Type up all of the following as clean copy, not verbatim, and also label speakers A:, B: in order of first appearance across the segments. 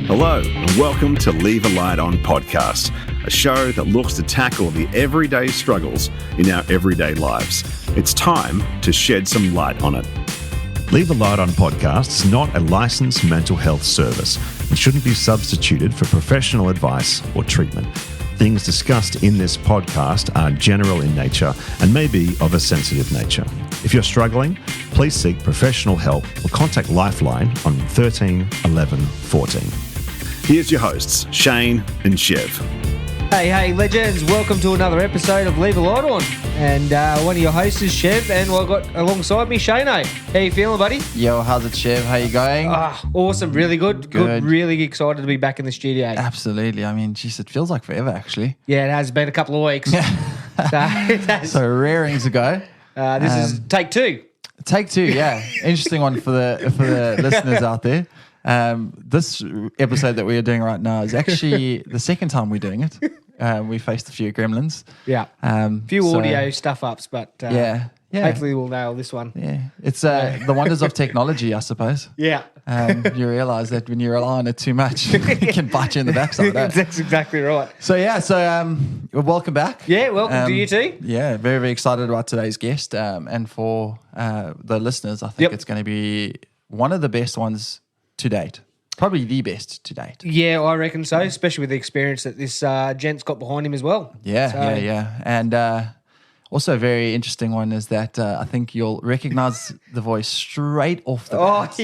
A: Hello, and welcome to Leave a Light On podcast, a show that looks to tackle the everyday struggles in our everyday lives. It's time to shed some light on it. Leave a Light On podcast is not a licensed mental health service and shouldn't be substituted for professional advice or treatment. Things discussed in this podcast are general in nature and may be of a sensitive nature. If you're struggling, please seek professional help or contact Lifeline on 13 11 14. Here's your hosts, Shane and Chev.
B: Hey, legends. Welcome to another episode of Leave a Light On. And one of your hosts is Chev, and I've got alongside me, Shane. How you feeling, buddy?
C: Yo, how's it, Chev? How you going?
B: Awesome. Really good. Really excited to be back in the studio.
C: Absolutely. I mean, geez, it feels like forever, actually.
B: Yeah, it has been a couple of weeks.
C: So rearings ago.
B: This is take two.
C: Take two, yeah. Interesting one for the listeners out there. This episode that we are doing right now is actually the second time we're doing it. We faced a few gremlins.
B: Yeah. Few audio stuff-ups, but
C: yeah.
B: Hopefully we'll nail this one.
C: Yeah. It's the wonders of technology, I suppose.
B: Yeah.
C: You realise that when you rely on it too much, it can bite you in the backside.
B: That's exactly right.
C: So, welcome back.
B: Yeah, welcome to you too.
C: Yeah, very, very excited about today's guest. And for the listeners, I think it's going to be one of the best ones to date. Probably the best to date.
B: Yeah, I reckon so, especially with the experience that this gent's got behind him as well.
C: Yeah. And also a very interesting one is that I think you'll recognize the voice straight off the bat.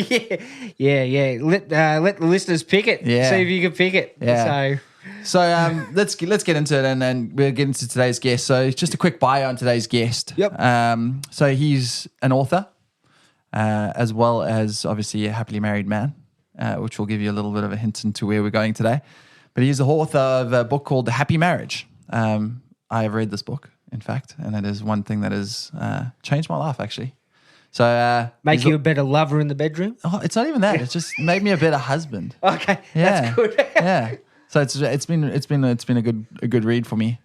B: Yeah. Let the listeners pick it.
C: Yeah.
B: See if you can pick it.
C: Yeah. So let's get into it, and then we'll get into today's guest. So just a quick bio on today's guest.
B: Yep.
C: So he's an author, as well as obviously a happily married man. Which will give you a little bit of a hint into where we're going today. But he's the author of a book called The Happy Marriage. I have read this book, in fact, and it is one thing that has changed my life, actually. So
B: make you a better lover in the bedroom?
C: Oh, it's not even that. It's just made me a better husband.
B: Okay, that's good.
C: Yeah. So it's been a good read for me.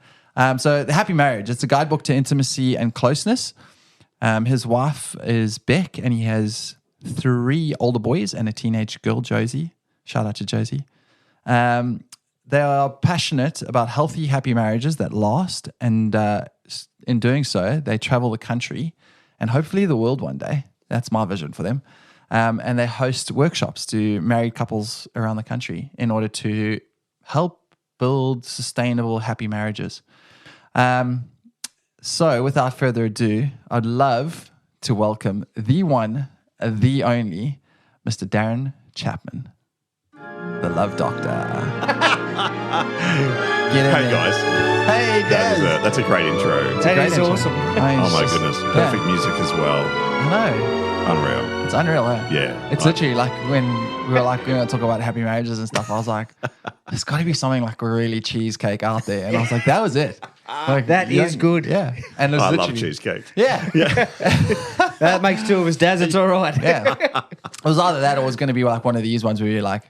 C: So The Happy Marriage. It's a guidebook to intimacy and closeness. His wife is Beck, and he has 3 older boys and a teenage girl, Josie. Shout out to Josie. They are passionate about healthy, happy marriages that last, and in doing so, they travel the country and hopefully the world one day. That's my vision for them. And they host workshops to married couples around the country in order to help build sustainable, happy marriages. So without further ado, I'd love to welcome the one, the only, Mr. Darren Chapman, the Love Doctor.
A: Hey, guys.
C: Hey, guys.
A: That's a great intro.
B: That is awesome.
A: Oh, my goodness. Perfect music as well.
C: I know.
A: Unreal.
C: It's unreal,
A: Yeah.
C: It's literally like when we were like, going to talk about happy marriages and stuff, I was like, there's got to be something like really cheesecake out there. And I was like, that was it. Like,
B: that is good.
C: Yeah. And it was
A: I
C: literally,
A: love cheesecake.
C: Yeah.
B: That makes 2 of us dads. It's all right.
C: Yeah. It was either that or it was going to be like one of these ones where you're like,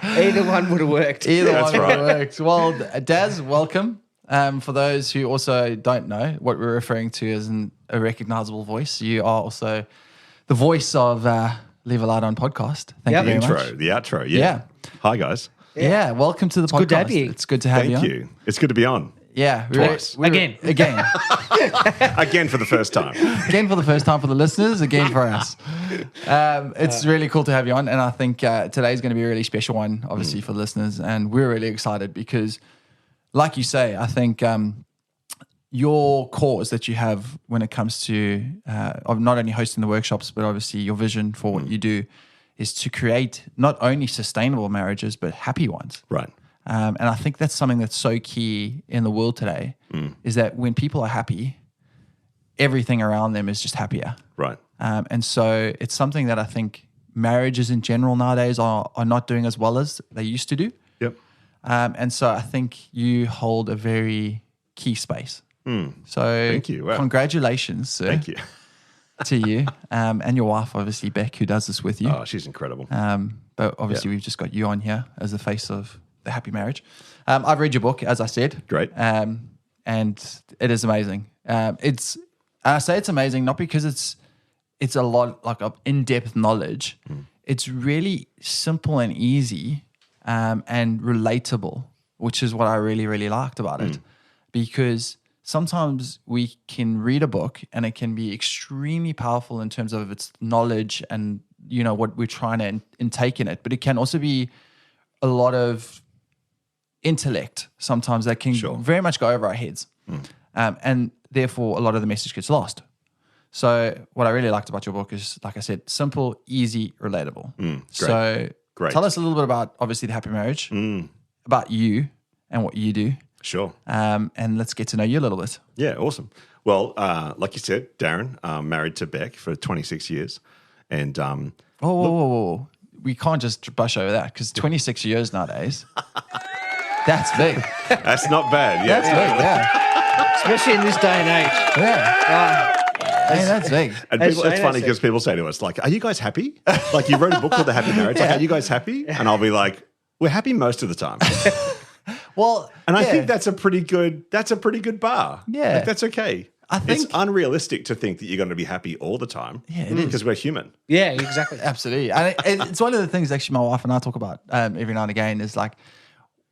B: Either one would have worked.
C: Either one would have worked. Well, Daz, welcome. For those who also don't know, what we're referring to as a recognizable voice, you are also the voice of Leave a Light On podcast. Thank you very much.
A: The outro. Yeah. Hi, guys.
C: Yeah. Welcome to the podcast.
B: Good to have you.
C: It's good to have you.
A: Thank you. It's good to be on.
C: Yeah.
A: Twice.
C: Again.
A: Again for the first time.
C: Again for the first time for the listeners, again for us. It's really cool to have you on, and I think today's going to be a really special one, obviously, for the listeners, and we're really excited because, like you say, I think your cause that you have when it comes to of not only hosting the workshops, but obviously your vision for what you do is to create not only sustainable marriages, but happy ones.
A: Right.
C: And I think that's something that's so key in the world today is that when people are happy, everything around them is just happier.
A: Right.
C: And so it's something that I think marriages in general nowadays are not doing as well as they used to do.
A: Yep.
C: And so I think you hold a very key space. So
A: thank you. Wow.
C: Congratulations, sir.
A: Thank you.
C: To you and your wife, obviously, Beck, who does this with you.
A: Oh, she's incredible.
C: But obviously, we've just got you on here as the face of the happy marriage. I've read your book, as I said.
A: Great.
C: And it is amazing. I say it's amazing not because it's a lot like of in-depth knowledge. It's really simple and easy and relatable, which is what I really, really liked about it. Because sometimes we can read a book and it can be extremely powerful in terms of its knowledge and, you know, what we're trying to intake in it. But it can also be a lot of intellect sometimes that can very much go over our heads. And therefore, a lot of the message gets lost. So what I really liked about your book is, like I said, simple, easy, relatable. So tell us a little bit about, obviously, the happy marriage, about you and what you do.
A: Sure.
C: And let's get to know you a little bit.
A: Yeah, awesome. Well, like you said, Darren, married to Beck for 26 years. And
C: whoa. We can't just brush over that because 26 years nowadays, that's big.
A: That's not bad. Yeah,
C: That's big, yeah.
B: Especially in this day and age.
C: Yeah. Hey, that's big.
A: And people, it's funny because people say to us, like, are you guys happy? Like, you wrote a book called The Happy Marriage. Like, are you guys happy? And I'll be like, we're happy most of the time.
C: Well,
A: and I think that's a pretty good bar.
C: Yeah.
A: Like, that's okay.
C: I think
A: it's unrealistic to think that you're going to be happy all the time.
C: Yeah, it is.
A: Because we're human.
B: Yeah, exactly.
C: Absolutely. And it's one of the things actually my wife and I talk about every now and again is like,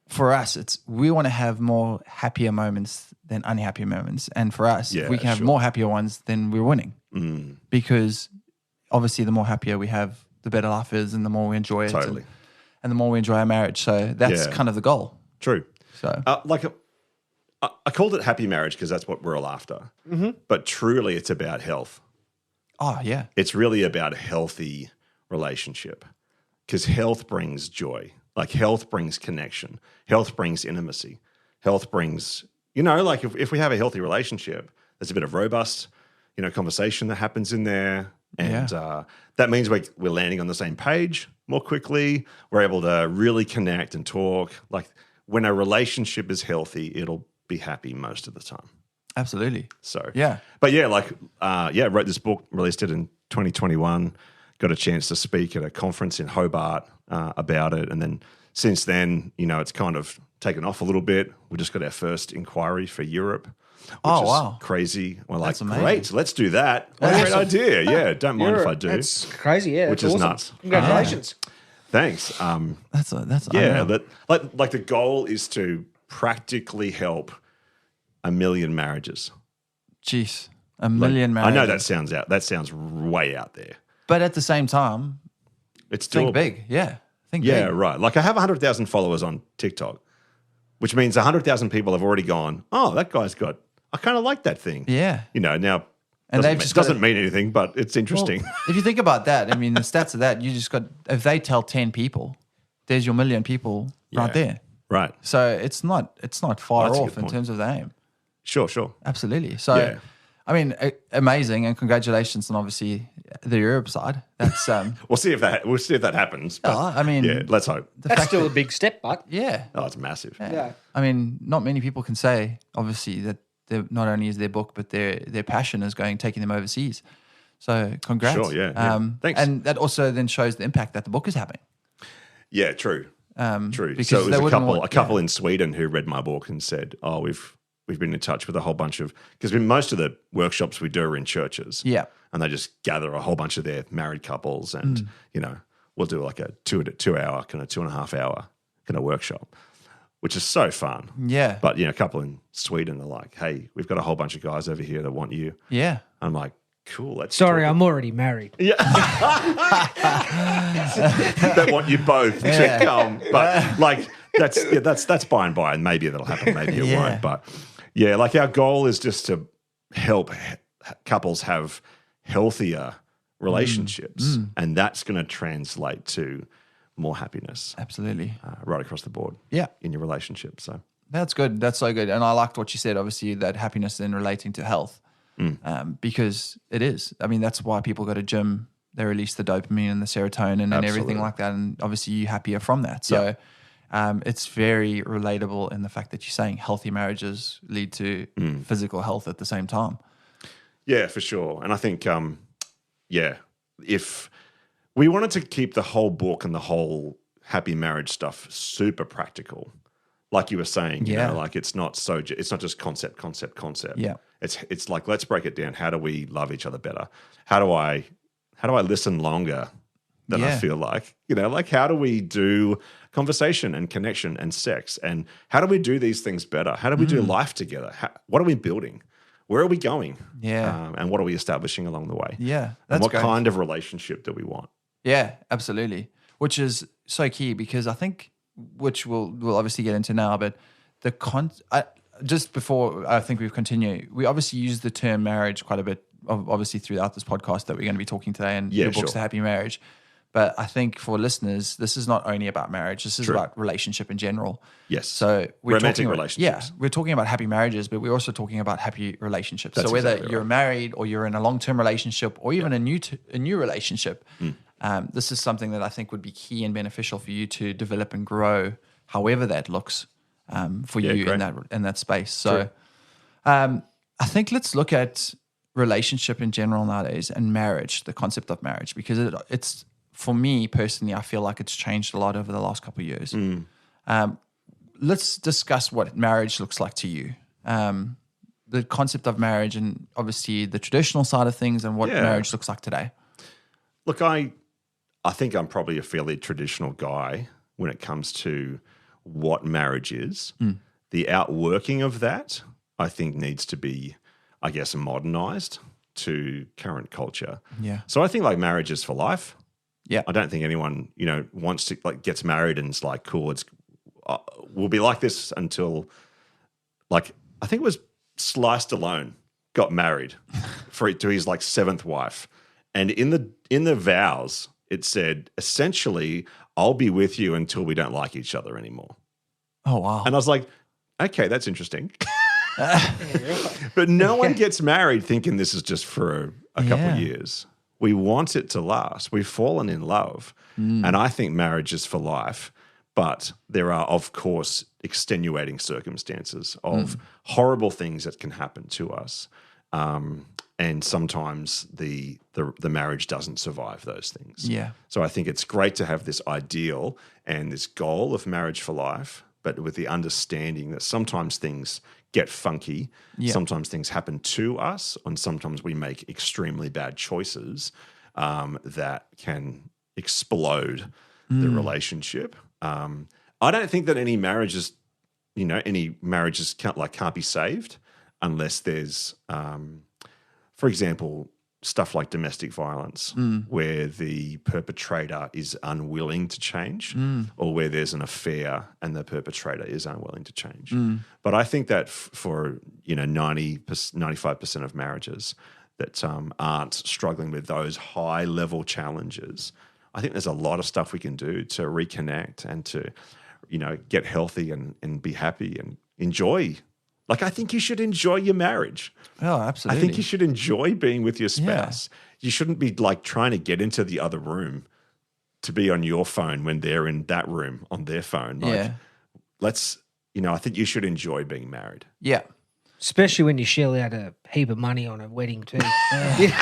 C: for us, we want to have more happier moments than unhappy moments. And for us, if we can have more happier ones, then we're winning. Because obviously the more happier we have, the better life is and the more we enjoy it.
A: Totally.
C: And the more we enjoy our marriage. So that's kind of the goal.
A: True.
C: So
A: I called it happy marriage because that's what we're all after. But truly it's about health.
C: Oh, yeah.
A: It's really about a healthy relationship because health brings joy. Like health brings connection. Health brings intimacy. Health brings, you know, like if we have a healthy relationship, there's a bit of robust, you know, conversation that happens in there. And that means we're landing on the same page more quickly. We're able to really connect and talk. Like when a relationship is healthy, it'll be happy most of the time.
C: Absolutely.
A: So,
C: yeah.
A: But wrote this book, released it in 2021, got a chance to speak at a conference in Hobart about it. And then since then, you know, it's kind of taken off a little bit. We just got our first inquiry for Europe, which is crazy. We're like, great, let's do that. What a great idea. Yeah, don't mind if I do.
B: That's crazy, yeah.
A: Which
B: is
A: awesome.
B: nuts. Congratulations.
A: Thanks.
C: That's
A: that like the goal is to practically help 1 million marriages.
C: Jeez, 1 million marriages.
A: I know that sounds way out there.
C: But at the same time,
A: it's still
C: think big. Yeah. Think
A: big.
C: Right.
A: Like I have 100,000 followers on TikTok, which means 100,000 people have already gone, oh, that guy's got, I kind of like that thing.
C: Yeah.
A: You know, now
C: and
A: doesn't mean anything, but it's interesting.
C: Well, if you think about that, I mean, the stats of that, you just got, if they tell 10 people, there's your 1 million people right there.
A: Right.
C: So it's not far off in terms of the aim.
A: Sure.
C: Absolutely. So, I mean, amazing, and congratulations on obviously the Europe side. That's
A: we'll see if that happens. But
C: I mean,
A: let's hope.
B: That's still a big step, but
A: it's massive.
B: Yeah.
C: I mean, not many people can say obviously that not only is their book, but their passion is taking them overseas. So congrats.
A: Sure. Yeah. Thanks.
C: And that also then shows the impact that the book is having.
A: Yeah. True. True.
C: Because
A: so it was a couple in Sweden who read my book and said, "Oh, we've been in touch with a whole bunch of," because most of the workshops we do are in churches.
C: Yeah.
A: And they just gather a whole bunch of their married couples and, you know, we'll do like a 2-hour, kind of 2.5 hour kind of workshop, which is so fun.
C: Yeah.
A: But, you know, a couple in Sweden are like, hey, we've got a whole bunch of guys over here that want you.
C: Yeah.
A: I'm like, cool. Let's
B: Sorry, I'm already married.
A: Yeah. They want you both to come. But like, that's by and by. And maybe that'll happen. Maybe it won't. But yeah, like our goal is just to help couples have healthier relationships, and that's going to translate to more happiness.
C: Absolutely,
A: right across the board.
C: Yeah,
A: in your relationship. So
C: that's good. That's so good. And I liked what you said. Obviously, that happiness then relating to health, because it is. I mean, that's why people go to gym. They release the dopamine and the serotonin and everything like that, and obviously you're happier from that. So. It's very relatable in the fact that you're saying healthy marriages lead to physical health at the same time.
A: Yeah, for sure. And I think, if we wanted to keep the whole book and the whole happy marriage stuff super practical, like you were saying, you know, like it's not just concept.
C: Yeah.
A: It's like, let's break it down. How do we love each other better? How do I How do I listen longer than I feel like? Like how do we do conversation and connection and sex? And how do we do these things better? How do we do life together? What are we building? Where are we going?
C: Yeah.
A: And what are we establishing along the way?
C: Yeah.
A: And what kind of relationship do we want?
C: Yeah, absolutely. Which is so key because I think, which we'll obviously get into now, but just before I think we continue, we obviously use the term marriage quite a bit, obviously throughout this podcast that we're going to be talking today, and your book's The Happy Marriage. But I think for listeners, this is not only about marriage. This is about relationship in general.
A: Yes.
C: So we're
A: romantic
C: talking
A: relationships.
C: Yeah, we're talking about happy marriages, but we're also talking about happy relationships.
A: That's
C: so whether
A: exactly
C: you're
A: right.
C: married or you're in a long-term relationship or even a new relationship, this is something that I think would be key and beneficial for you to develop and grow, however that looks for you in that space. So I think let's look at relationship in general nowadays and marriage, the concept of marriage, because it's for me personally, I feel like it's changed a lot over the last couple of years. Let's discuss what marriage looks like to you. The concept of marriage and obviously the traditional side of things and what marriage looks like today.
A: Look, I think I'm probably a fairly traditional guy when it comes to what marriage is. The outworking of that, I think, needs to be, I guess, modernized to current culture.
C: Yeah.
A: So I think like marriage is for life.
C: Yeah.
A: I don't think anyone, wants to gets married and it's like, cool, we'll be like this until I think it was Sly Stallone got married to his like seventh wife. And in the vows, it said, essentially, I'll be with you until we don't like each other anymore.
C: Oh, wow.
A: And I was like, okay, that's interesting. But no one gets married thinking this is just for a couple of years. We want it to last. We've fallen in love. And I think marriage is for life. But there are, of course, extenuating circumstances of horrible things that can happen to us. And sometimes the marriage doesn't survive those things.
C: Yeah.
A: So I think it's great to have this ideal and this goal of marriage for life, but with the understanding that sometimes things get funky, sometimes things happen to us, and sometimes we make extremely bad choices that can explode the relationship. I don't think that any marriages can't be saved unless there's, for example, stuff like domestic violence where the perpetrator is unwilling to change or where there's an affair and the perpetrator is unwilling to change. But I think that for 95% of marriages that aren't struggling with those high-level challenges, I think there's a lot of stuff we can do to reconnect and to, get healthy and be happy and enjoy. Like, I think you should enjoy your marriage.
C: Oh, absolutely.
A: I think you should enjoy being with your spouse. You shouldn't be like trying to get into the other room to be on your phone when they're in that room on their phone. Like, I think you should enjoy being married.
C: Yeah.
B: Especially when you shell out a heap of money on a wedding too. You know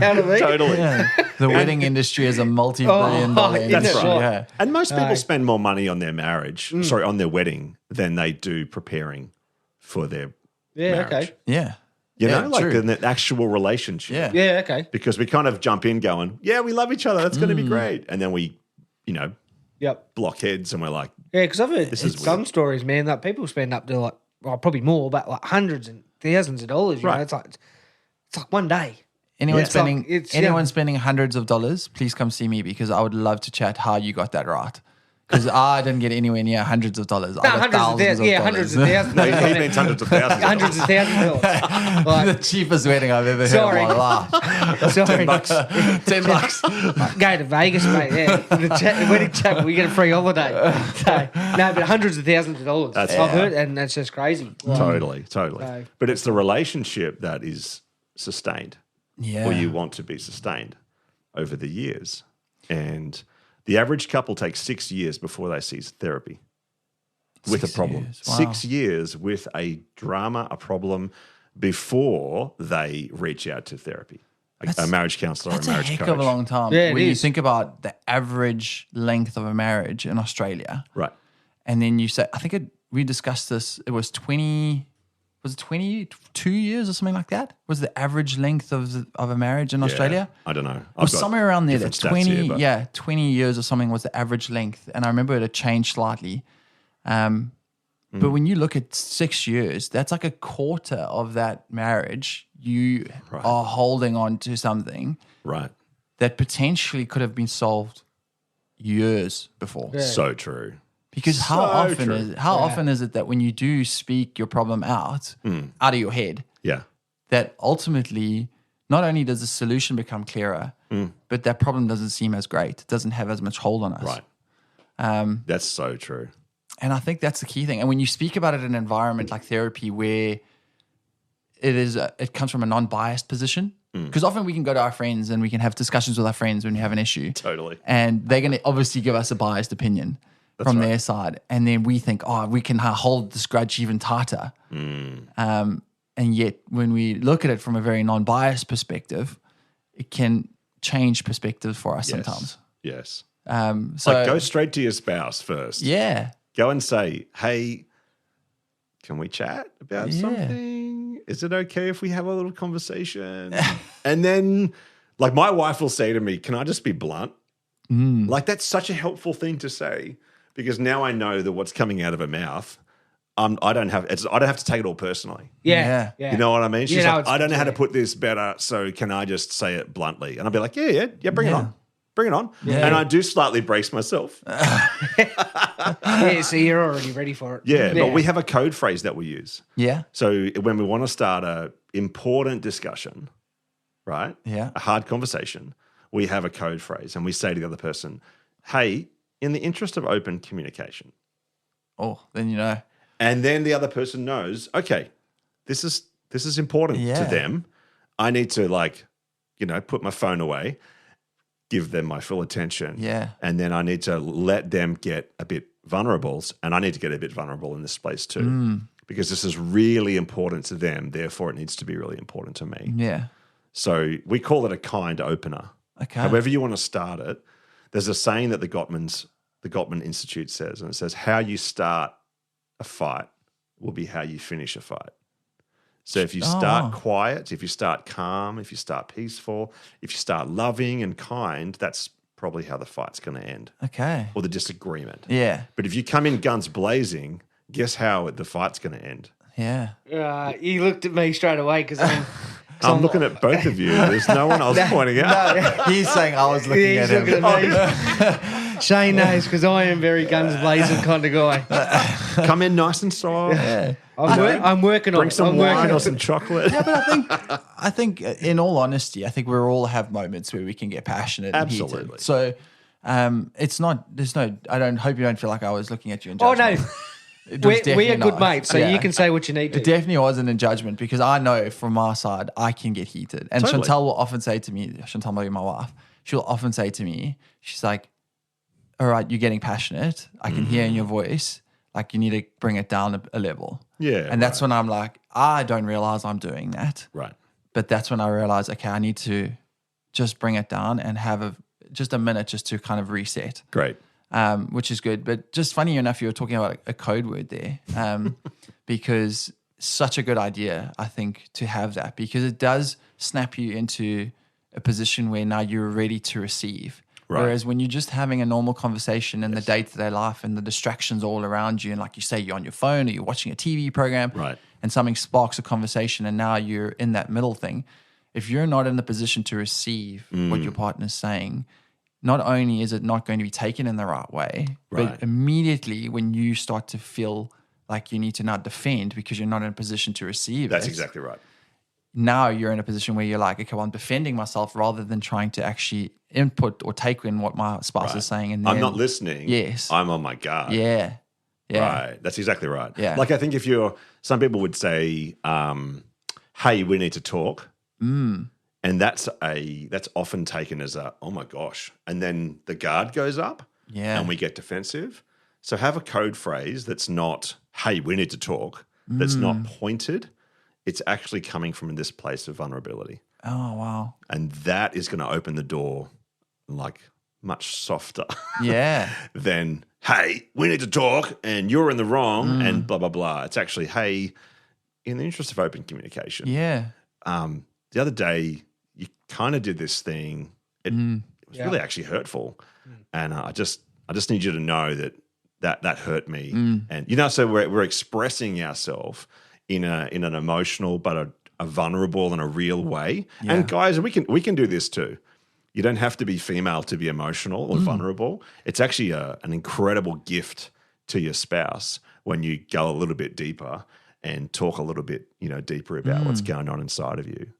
B: what I mean?
A: Totally.
C: Yeah. The wedding industry is a multi-billion-dollar industry.
A: That's right.
C: Yeah.
A: And most people spend more money on their marriage, on their wedding, than they do preparing for their marriage.
B: Okay.
C: Yeah.
A: Like the actual relationship.
C: Yeah.
B: Yeah, okay.
A: Because we kind of jump in going, yeah, we love each other. That's going to be great. And then we,
B: Yep.
A: block heads and we're like,
B: Yeah, because I've heard
A: This is
B: some
A: weird.
B: stories, man, that people spend up to probably more, but like hundreds and thousands of dollars. You know, it's like one day.
C: Anyone
B: It's
C: spending
B: like- it's-
C: anyone spending hundreds of dollars, please come see me because I would love to chat how you got that right. Because I didn't get anywhere near hundreds of dollars. I got thousands of dollars.
B: hundreds of thousands.
A: no, he means hundreds of thousands.
B: Hundreds of thousands of dollars. Like,
C: The cheapest wedding I've ever
B: Sorry.
C: heard of my life.
B: sorry.
C: $10.
B: Go to Vegas, mate. Yeah, the wedding chapel, we get a free holiday. So, no, but hundreds of thousands of dollars. I've heard, and that's just crazy. Like,
A: Totally.
B: So-
A: But it's the relationship that is sustained.
C: Yeah.
A: Or you want to be sustained over the years. And the average couple takes 6 years before they see therapy with a
C: 6
A: problem.
C: years. Wow.
A: 6 years with a drama, a problem, before they reach out to therapy. A marriage counselor or a
C: That's a
A: marriage
C: heck
A: coach.
C: of a long time.
B: Yeah, it
C: when you
B: is.
C: think about the average length of a marriage in Australia,
A: Right.
C: and then you say, I think we discussed this, it was was it 22 years or something like that? Was the average length of a marriage in Australia?
A: I don't know.
C: It was somewhere around there. That
A: different stats here,
C: 20 years or something was the average length. And I remember it had changed slightly. But when you look at 6 years, that's like a quarter of that marriage. You are holding on to something
A: Right.
C: that potentially could have been solved years before.
B: Yeah.
A: So true.
C: Because how
A: true.
C: often is it that when you do speak your problem out of your head,
A: Yeah.
C: that ultimately not only does the solution become clearer, but that problem doesn't seem as great. It doesn't have as much hold on us.
A: Right. That's so true.
C: And I think that's the key thing. And when you speak about it in an environment like therapy where it comes from a non-biased position, because often we can go to our friends and we can have discussions with our friends when we have an issue.
A: Totally.
C: And they're going to obviously give us a biased opinion from their side. And then we think, we can hold this grudge even tighter. And yet when we look at it from a very non-biased perspective, it can change perspectives for us sometimes.
A: Yes.
C: So
A: Like go straight to your spouse first.
C: Yeah.
A: Go and say, hey, can we chat about something? Is it okay if we have a little conversation? And then, like, my wife will say to me, can I just be blunt? Like, that's such a helpful thing to say because now I know that what's coming out of her mouth, I don't have to take it all personally.
B: Yeah.
A: You know what I mean? She's
B: Yeah,
A: like, I don't know how to put this better, so can I just say it bluntly? And I'll be like, yeah, bring it on. Bring it on.
C: Yeah.
A: And I do slightly brace myself.
B: Yeah, so you're already ready for it.
A: Yeah, but we have a code phrase that we use.
C: Yeah.
A: So when we want to start a important discussion, right?
C: Yeah.
A: A hard conversation, we have a code phrase and we say to the other person, hey, in the interest of open communication.
C: Oh, then you know.
A: And then the other person knows, okay, this is important to them. I need to put my phone away, give them my full attention.
C: Yeah.
A: And then I need to let them get a bit vulnerable. And I need to get a bit vulnerable in this place too. Because this is really important to them. Therefore, it needs to be really important to me.
C: Yeah.
A: So we call it a kind opener.
C: Okay.
A: However you want to start it, there's a saying that the Gottman Institute says, and it says, how you start a fight will be how you finish a fight. So if you start quiet, if you start calm, if you start peaceful, if you start loving and kind, that's probably how the fight's going to end.
C: Okay.
A: Or the disagreement.
C: Yeah.
A: But if you come in guns blazing, guess how the fight's going to end?
C: Yeah.
B: You looked at me straight away because
A: I'm looking at both of you. There's no one else pointing out.
C: He's saying I was looking at him.
B: looking at me. Shane knows because I am very guns blazing kind of guy.
A: Come in nice and soft.
C: Yeah.
B: I'm working on it.
A: Bring some wine or some chocolate.
C: Yeah, but I think, in all honesty, I think we all have moments where we can get passionate and
A: Absolutely.
C: heated. So, it's not. I hope you don't feel like I was looking at you in
B: Oh
C: judgment.
B: no,
C: It was
B: we're
C: definitely
B: good
C: not.
B: mates, so
C: Yeah.
B: you can say what you need to.
C: It definitely wasn't in judgment because I know from my side I can get heated. And
A: Totally.
C: Chantal will often say to me, Chantal will be my wife, she'll often say to me, she's like, all right, you're getting passionate. I can hear in your voice. Like you need to bring it down a level.
A: Yeah.
C: And that's when I'm like, I don't realize I'm doing that.
A: Right.
C: But that's when I realize, okay, I need to just bring it down and have just a minute just to kind of reset.
A: Great.
C: Which is good. But just funny enough, you were talking about a code word there because such a good idea, I think, to have that because it does snap you into a position where now you're ready to receive.
A: Right.
C: Whereas when you're just having a normal conversation in the day-to-day life and the distractions all around you and like you say, you're on your phone or you're watching a TV program and something sparks a conversation and now you're in that middle thing. If you're not in the position to receive what your partner's saying, not only is it not going to be taken in the right way, but immediately when you start to feel like you need to now defend because you're not in a position to receive
A: That's
C: it,
A: exactly right.
C: now you're in a position where you're like, okay, well, I'm defending myself rather than trying to actually input or take in what my spouse is saying. And then,
A: I'm not listening.
C: Yes.
A: I'm on my guard.
C: Yeah.
A: Right. That's exactly right.
C: Yeah.
A: Like I think some people would say, hey, we need to talk. And that's often taken as oh my gosh. And then the guard goes up and we get defensive. So have a code phrase that's not, hey, we need to talk. That's not pointed. It's actually coming from this place of vulnerability.
C: Oh, wow.
A: And that is going to open the door like much softer
C: Yeah.
A: than, hey, we need to talk and you're in the wrong and blah, blah, blah. It's actually, hey, in the interest of open communication,
C: Yeah.
A: the other day you kind of did this thing. It was really actually hurtful, and I just need you to know that hurt me. And so we're expressing ourselves in an emotional but a vulnerable and a real way.
C: Yeah.
A: And guys, we can do this too. You don't have to be female to be emotional or vulnerable. It's actually an incredible gift to your spouse when you go a little bit deeper and talk a little bit, deeper about what's going on inside of you.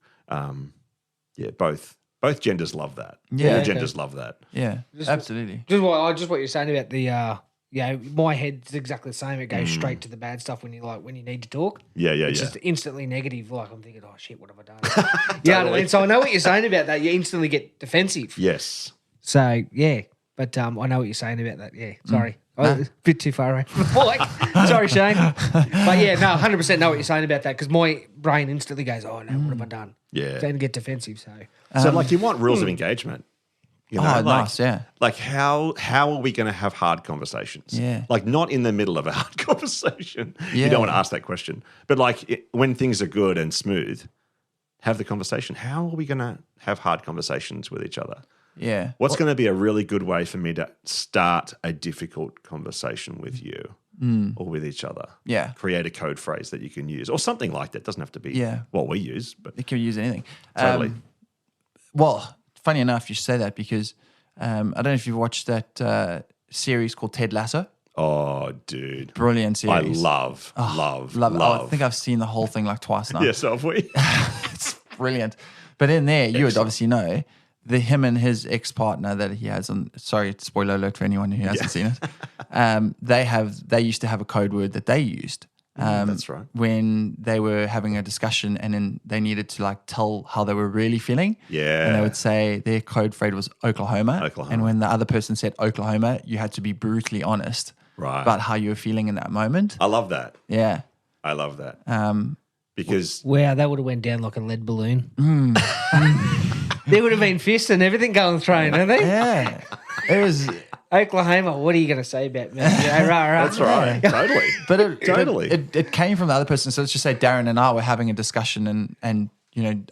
A: Both genders love that.
C: Yeah.
A: All genders love that.
C: Yeah. Absolutely.
B: Just what you're saying about the my head's exactly the same. It goes straight to the bad stuff when you need to talk.
A: Yeah.
B: It's just instantly negative. Like I'm thinking, oh shit, what have I done? Yeah, totally. And so I know what you're saying about that. You instantly get defensive.
A: Yes.
B: So yeah, but I know what you're saying about that. Yeah, sorry, I was a bit too far away from the mic. Sorry, Shane. But yeah, no, 100% know what you're saying about that because my brain instantly goes, oh no, what have I done?
A: Yeah.
B: Then get defensive. So
A: you want rules of engagement.
C: Nice, yeah.
A: Like how are we going to have hard conversations?
C: Yeah.
A: Like not in the middle of a hard conversation.
C: Yeah.
A: You don't want to ask that question. But when things are good and smooth, have the conversation. How are we going to have hard conversations with each other?
C: Yeah.
A: What's going to be a really good way for me to start a difficult conversation with you or with each other?
C: Yeah.
A: Create a code phrase that you can use or something like that. It doesn't have to be what we use, but
C: You can use anything.
A: totally.
C: Funny enough, you say that because I don't know if you've watched that series called Ted Lasso.
A: Oh, dude.
C: Brilliant series.
A: I love.
C: I think I've seen the whole thing like twice now.
A: Yes, have we?
C: It's brilliant. But in there, you would obviously know him and his ex-partner that he has on. Sorry, spoiler alert for anyone who hasn't seen it. They used to have a code word that they used.
A: That's right.
C: When they were having a discussion and then they needed to tell how they were really feeling.
A: Yeah.
C: And they would say their code phrase was Oklahoma. And when the other person said Oklahoma, you had to be brutally honest about how you were feeling in that moment.
A: I love that.
C: Yeah.
A: I love that. Because
B: wow, that would have went down like a lead balloon. There would have been fists and everything going thrown, hadn't they?
C: Yeah. It was
B: Oklahoma, what are you going to say about me?
A: that's right. Totally.
C: But
A: Totally.
C: It came from the other person. So let's just say Darren and I were having a discussion and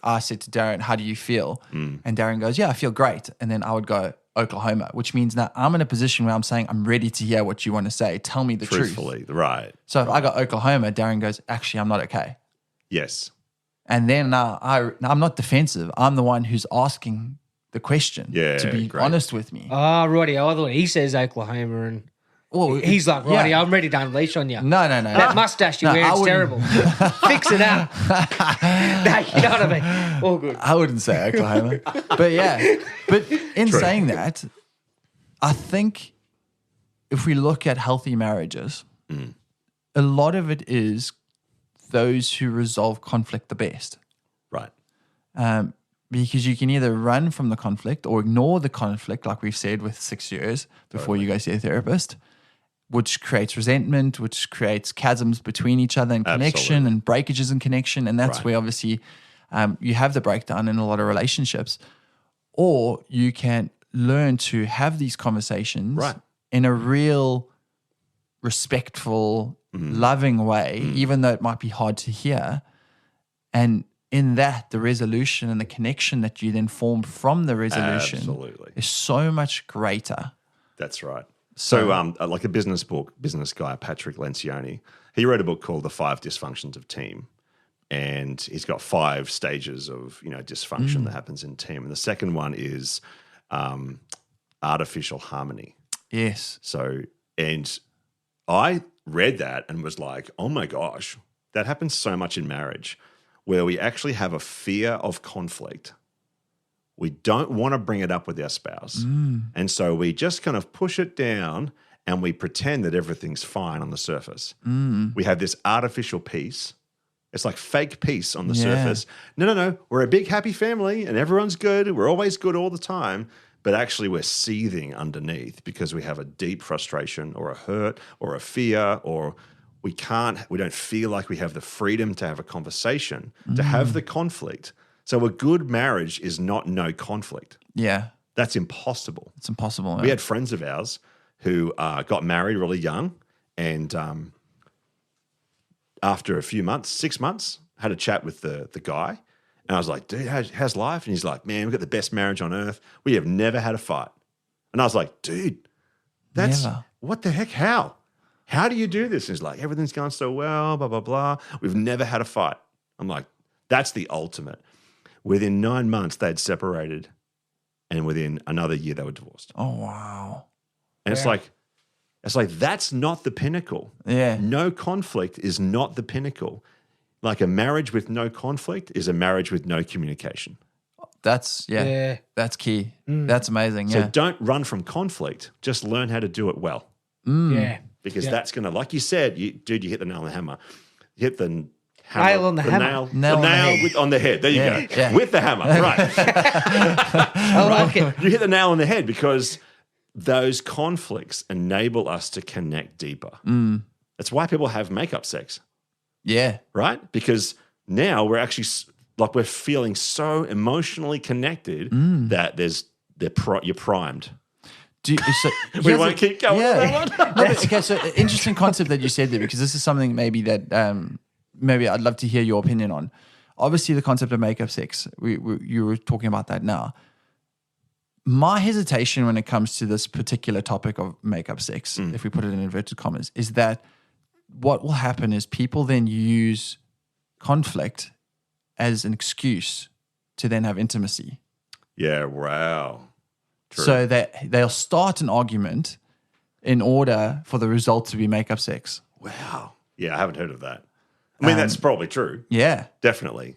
C: I said to Darren, how do you feel? And Darren goes, yeah, I feel great. And then I would go, Oklahoma, which means now I'm in a position where I'm saying, I'm ready to hear what you want to say. Tell me the
A: Truthfully,
C: truth.
A: right.
C: So if I got Oklahoma, Darren goes, actually, I'm not okay.
A: Yes.
C: And then now I'm not defensive. I'm the one who's asking the question to be honest with me.
B: Oh, righty. I thought he says Oklahoma and he's like, righty, I'm ready to unleash on you.
C: No.
B: That mustache you're wearing is terrible. Fix it up. No, you know what I mean? All good.
C: I wouldn't say Oklahoma. But yeah. But in saying that, I think if we look at healthy marriages, a lot of it is those who resolve conflict the best.
A: Right.
C: Because you can either run from the conflict or ignore the conflict, like we've said, with 6 years before you go see a therapist, which creates resentment, which creates chasms between each other and connection and breakages in connection. And that's where obviously you have the breakdown in a lot of relationships. Or you can learn to have these conversations in a real respectful, loving way, even though it might be hard to hear. And in that, the resolution and the connection that you then form from the resolution is so much greater.
A: That's right. So like a business guy, Patrick Lencioni, he wrote a book called The 5 Dysfunctions of Team. And he's got 5 stages of, dysfunction that happens in team. And the second one is artificial harmony.
C: Yes.
A: So, and I read that and was like, oh my gosh, that happens so much in marriage where we actually have a fear of conflict. We don't want to bring it up with our spouse. And so we just kind of push it down and we pretend that everything's fine on the surface. We have this artificial peace. It's like fake peace on the surface. No. We're a big happy family and everyone's good. We're always good all the time. But actually we're seething underneath because we have a deep frustration or a hurt or a fear or we don't feel like we have the freedom to have a conversation, to have the conflict. So a good marriage is not no conflict.
C: Yeah.
A: That's impossible.
C: It's impossible.
A: We had friends of ours who got married really young and after a few months, 6 months, had a chat with the guy. And I was like, dude, how's life? And he's like, man, we've got the best marriage on earth. We have never had a fight. And I was like, dude, what the heck? How? How do you do this? And he's like, everything's going so well, blah, blah, blah. We've never had a fight. I'm like, that's the ultimate. Within 9 months, they'd separated. And within another year, they were divorced.
C: Oh, wow.
A: And it's like, that's not the pinnacle.
C: Yeah.
A: No conflict is not the pinnacle. Like a marriage with no conflict is a marriage with no communication.
C: That's key. That's amazing.
A: So
C: Yeah.
A: don't run from conflict. Just learn how to do it well.
B: Yeah.
A: Because that's going to, like you said, you hit the nail on the hammer. You hit the hammer.
B: Nail on the hammer.
C: Nail
A: on the head. There you go.
C: Yeah.
A: With the hammer. Right.
B: I like it.
A: You hit the nail on the head because those conflicts enable us to connect deeper. That's why people have makeup sex.
C: Yeah.
A: Right? Because now we're actually we're feeling so emotionally connected that you're primed. We won't keep going on that one.
C: Okay, so interesting concept that you said there, because this is something maybe that maybe I'd love to hear your opinion on. Obviously, the concept of makeup sex, you were talking about that now. My hesitation when it comes to this particular topic of makeup sex, if we put it in inverted commas, is that what will happen is people then use conflict as an excuse to then have intimacy.
A: Yeah, wow. True.
C: So that they'll start an argument in order for the result to be makeup sex.
A: Wow. Yeah, I haven't heard of that. I mean, that's probably true.
C: Yeah.
A: Definitely.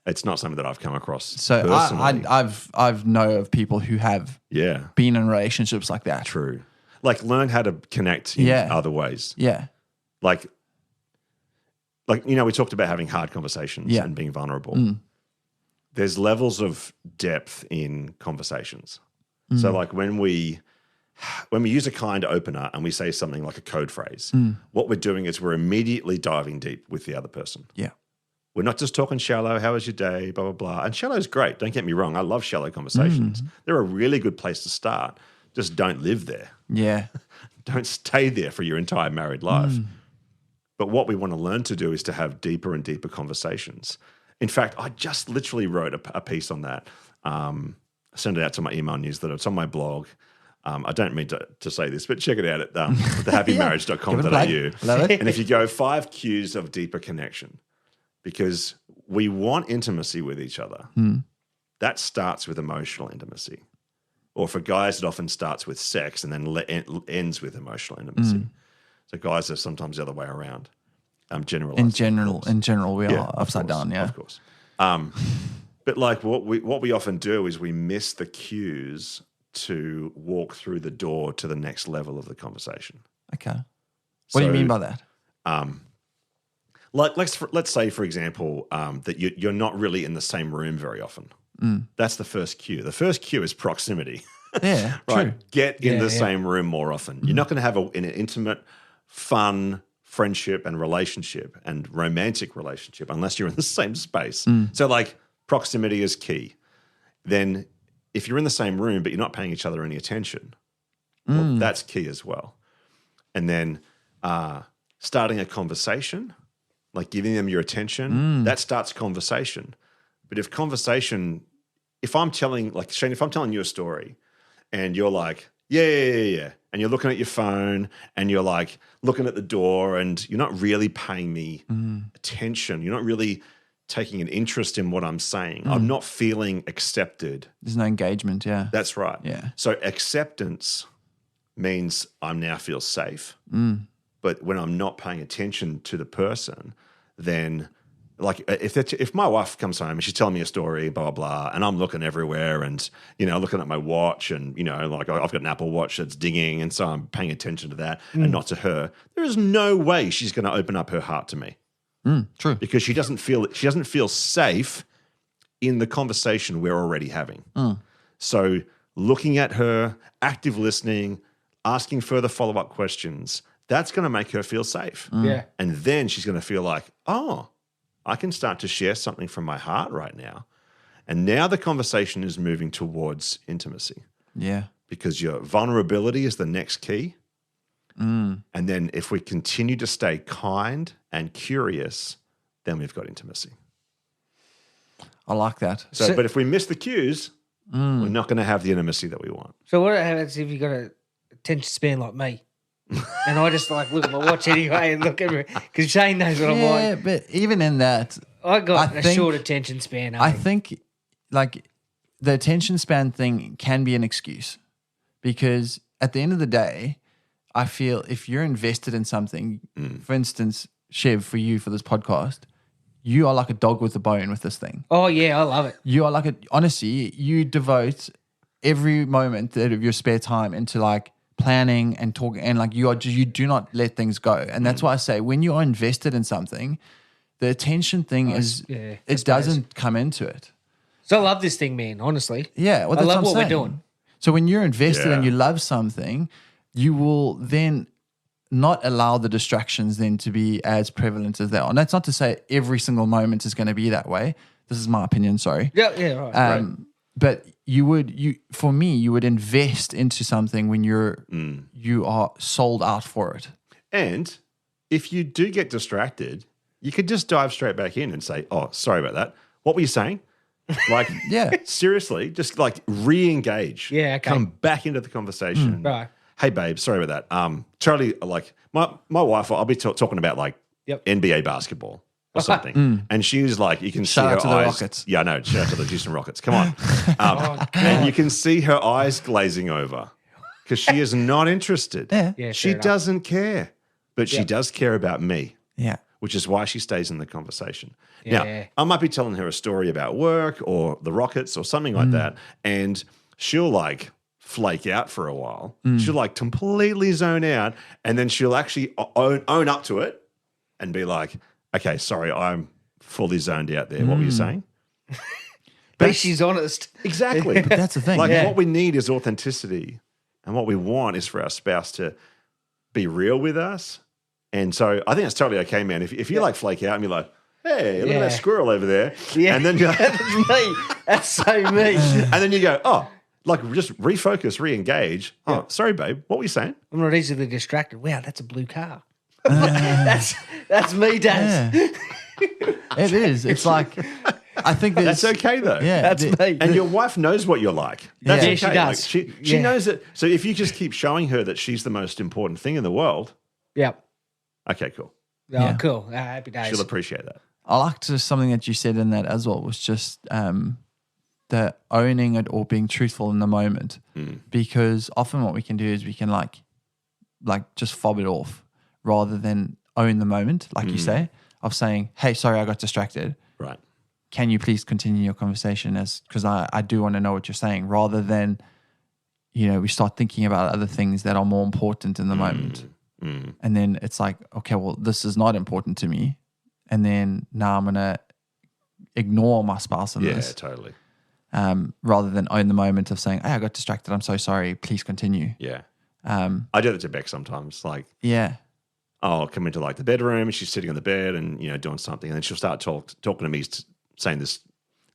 A: It's not something that I've come across
C: So
A: personally.
C: I've know of people who have been in relationships like that.
A: True. Like learn how to connect in other ways.
C: Yeah.
A: Like we talked about having hard conversations and being vulnerable. There's levels of depth in conversations. So like when we use a kind opener and we say something like a code phrase, what we're doing is we're immediately diving deep with the other person.
C: Yeah.
A: We're not just talking shallow, how was your day, blah, blah, blah. And shallow is great. Don't get me wrong. I love shallow conversations. They're a really good place to start. Just don't live there.
C: Yeah.
A: Don't stay there for your entire married life. But what we want to learn to do is to have deeper and deeper conversations. In fact, I just literally wrote a piece on that. I sent it out to my email newsletter. It's on my blog. I don't mean to say this, but check it out at thehappymarriage.com.au.
C: Love it.
A: And if you go 5 cues of deeper connection, because we want intimacy with each other, that starts with emotional intimacy. Or for guys, it often starts with sex and then ends with emotional intimacy. So guys are sometimes the other way around.
C: In general, we are upside down. Yeah,
A: of course. But like what we often do is we miss the cues to walk through the door to the next level of the conversation.
C: Okay. What do you mean by that?
A: Like let's say, for example, that you're not really in the same room very often. That's the first cue. The first cue is proximity.
C: Yeah,
A: right.
C: true.
A: Get in the same room more often. You're not going to have an intimate, fun friendship and relationship and romantic relationship unless you're in the same space. So like proximity is key. Then if you're in the same room but you're not paying each other any attention, well, that's key as well. And then starting a conversation, like giving them your attention, that starts conversation. But if I'm telling you a story and you're like, yeah, and you're looking at your phone and you're like looking at the door and you're not really paying me attention, you're not really taking an interest in what I'm saying, I'm not feeling accepted.
C: There's no engagement, yeah.
A: That's right.
C: Yeah.
A: So acceptance means I now feel safe. But when I'm not paying attention to the person, then like if my wife comes home and she's telling me a story, blah, blah, blah, and I'm looking everywhere and, looking at my watch and, like I've got an Apple Watch that's dinging and so I'm paying attention to that and not to her, there is no way she's going to open up her heart to me.
C: True.
A: Because she doesn't feel safe in the conversation we're already having. So looking at her, active listening, asking further follow-up questions, that's going to make her feel safe.
B: Yeah.
A: And then she's going to feel like, oh, I can start to share something from my heart right now. And now the conversation is moving towards intimacy.
C: Yeah.
A: Because your vulnerability is the next key. And then if we continue to stay kind and curious, then we've got intimacy.
C: I like that.
A: So but if we miss the cues, we're not going to have the intimacy that we want.
B: So what happens if you got a attention span like me? And I just like look at my watch anyway and look at me because Shane knows what I'm like.
C: Yeah, but even in that,
B: I got a
C: think-
B: short attention span.
C: I think like the attention span thing can be an excuse because at the end of the day, I feel if you're invested in something, for instance, Chev, for you for this podcast, you are like a dog with a bone with this thing.
B: Oh yeah, I love it.
C: You are like honestly, you devote every moment of your spare time into like planning and talking, and like you do not let things go. And that's why I say when you are invested in something, the attention thing it doesn't come into it.
B: So I love this thing, man. Honestly,
C: Yeah, well,
B: I
C: that's
B: love
C: what
B: what
C: I'm
B: we're
C: saying.
B: doing.
C: So when you're invested and
A: Yeah.
C: you love something, you will then not allow the distractions then to be as prevalent as they are. And that's not to say every single moment is going to be that way. This is my opinion, sorry.
B: Yeah, right.
C: But you would invest into something when you are sold out for it.
A: And if you do get distracted, you could just dive straight back in and say, oh, sorry about that. What were you saying? Like,
C: Yeah.
A: seriously, just like re-engage.
B: Yeah, okay.
A: Come back into the conversation.
B: Right.
A: Hey, babe, sorry about that. Totally, like, my wife, I'll be talking about like
B: Yep.
A: NBA basketball or something. And she's like, you can
C: Shout
A: see her
C: out to the
A: eyes.
C: Rockets.
A: Yeah, I know. Shout out to the Houston Rockets. Come on. And you can see her eyes glazing over because she is not interested.
C: Yeah.
B: Yeah,
A: She
B: fair enough.
A: doesn't care, but she
B: Yep.
A: does care about me,
C: Yeah.
A: which is why she stays in the conversation.
B: Yeah.
A: Now, I might be telling her a story about work or the Rockets or something like that, and she'll like flake out for a while. She'll like completely zone out, and then she'll actually own up to it and be like, okay, sorry, I'm fully zoned out there. What were you saying?
B: At least she's honest.
A: Exactly.
C: But that's the thing.
A: Like
B: Yeah.
A: what we need is authenticity, and what we want is for our spouse to be real with us. And so I think it's totally okay, man. If you like flake out and you're like, hey, look at that
B: Yeah.
A: squirrel over there,
B: Yeah.
A: and then you
B: That's me. That's so me.
A: and then you go, oh, like just refocus, re-engage. Oh, sorry, babe, what were you saying?
B: I'm not easily distracted. Wow, that's a blue car. that's me, Daz.
C: Yeah. It is. It's like I think
A: That's okay though.
C: Yeah.
B: That's me.
A: And your wife knows what you're like. That's
C: Yeah.
A: okay.
B: Yeah, she does.
A: Like she
B: Yeah.
A: knows it. So if you just keep showing her that she's the most important thing in the world,
B: Yep.
A: okay, cool.
B: Oh,
C: Yeah.
B: cool. Happy days.
A: She'll appreciate that.
C: I liked something that you said in that as well was just the owning it or being truthful in the moment. Because often what we can do is we can like just fob it off rather than own the moment, like you say, of saying, hey, sorry, I got distracted.
A: Right.
C: Can you please continue your conversation because I do want to know what you're saying, rather than, we start thinking about other things that are more important in the moment. And then it's like, okay, well, this is not important to me. And then now I'm going to ignore my spouse in
A: Yeah,
C: this,
A: totally.
C: rather than own the moment of saying, hey, I got distracted. I'm so sorry. Please continue.
A: Yeah. I do that to Beck sometimes. Like,
C: Yeah.
A: I'll come into like the bedroom and she's sitting on the bed and, doing something. And then she'll start talking to me, saying this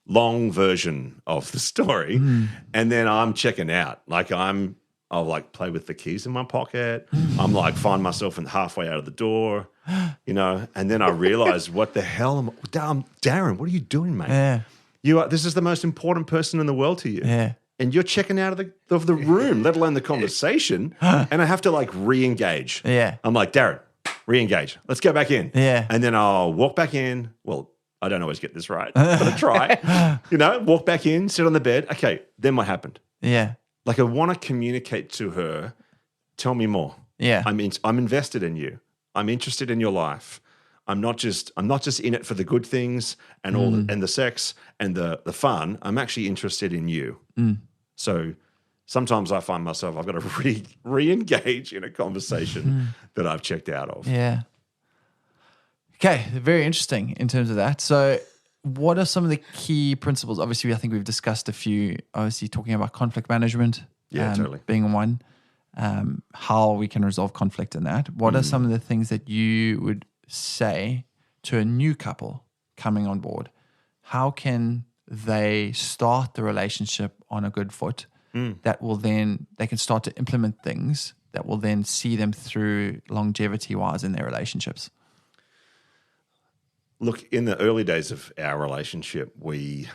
A: long version of the story. And then I'm checking out. Like I'll like play with the keys in my pocket. I'm like find myself halfway out of the door, and then I realize what the hell Darren, what are you doing, mate?
C: Yeah.
A: This is the most important person in the world to you.
C: Yeah.
A: And you're checking out of the room, let alone the conversation. And I have to like re-engage.
C: Yeah.
A: I'm like, Darren, re-engage. Let's go back in.
C: Yeah.
A: And then I'll walk back in. Well, I don't always get this right, but I try. Walk back in, sit on the bed. Okay, then what happened?
C: Yeah.
A: Like I want to communicate to her, tell me more.
C: Yeah.
A: I'm invested in you. I'm interested in your life. I'm not just in it for the good things and all and the sex and the fun. I'm actually interested in you. So sometimes I find myself I've got to re-engage in a conversation that I've checked out of.
C: Yeah. Okay, very interesting in terms of that. So what are some of the key principles? Obviously, I think we've discussed a few, obviously talking about conflict management.
A: Yeah, totally.
C: Being one, how we can resolve conflict in that. What are some of the things that you would say to a new couple coming on board? How can they start the relationship on a good foot that will then, they can start to implement things that will then see them through longevity-wise in their relationships?
A: Look, in the early days of our relationship, we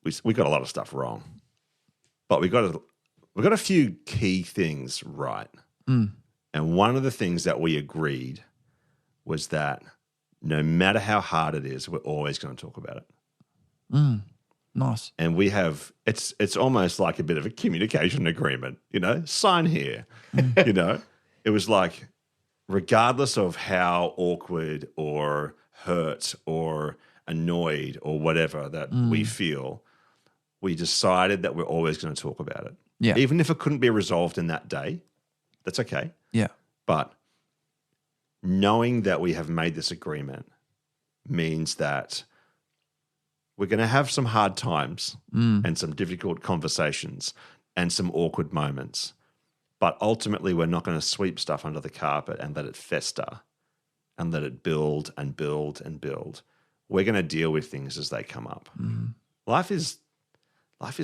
A: got a lot of stuff wrong, but we got a few key things right. And one of the things that we agreed was that no matter how hard it is, we're always going to talk about it.
C: Nice.
A: And we have it's almost like a bit of a communication agreement, sign here. It was like, regardless of how awkward or hurt or annoyed or whatever that we feel, we decided that we're always going to talk about it.
C: Yeah.
A: Even if it couldn't be resolved in that day, that's okay.
C: Yeah.
A: But knowing that we have made this agreement means that we're going to have some hard times and some difficult conversations and some awkward moments. But ultimately, we're not going to sweep stuff under the carpet and let it fester and let it build and build and build. We're going to deal with things as they come up. Life is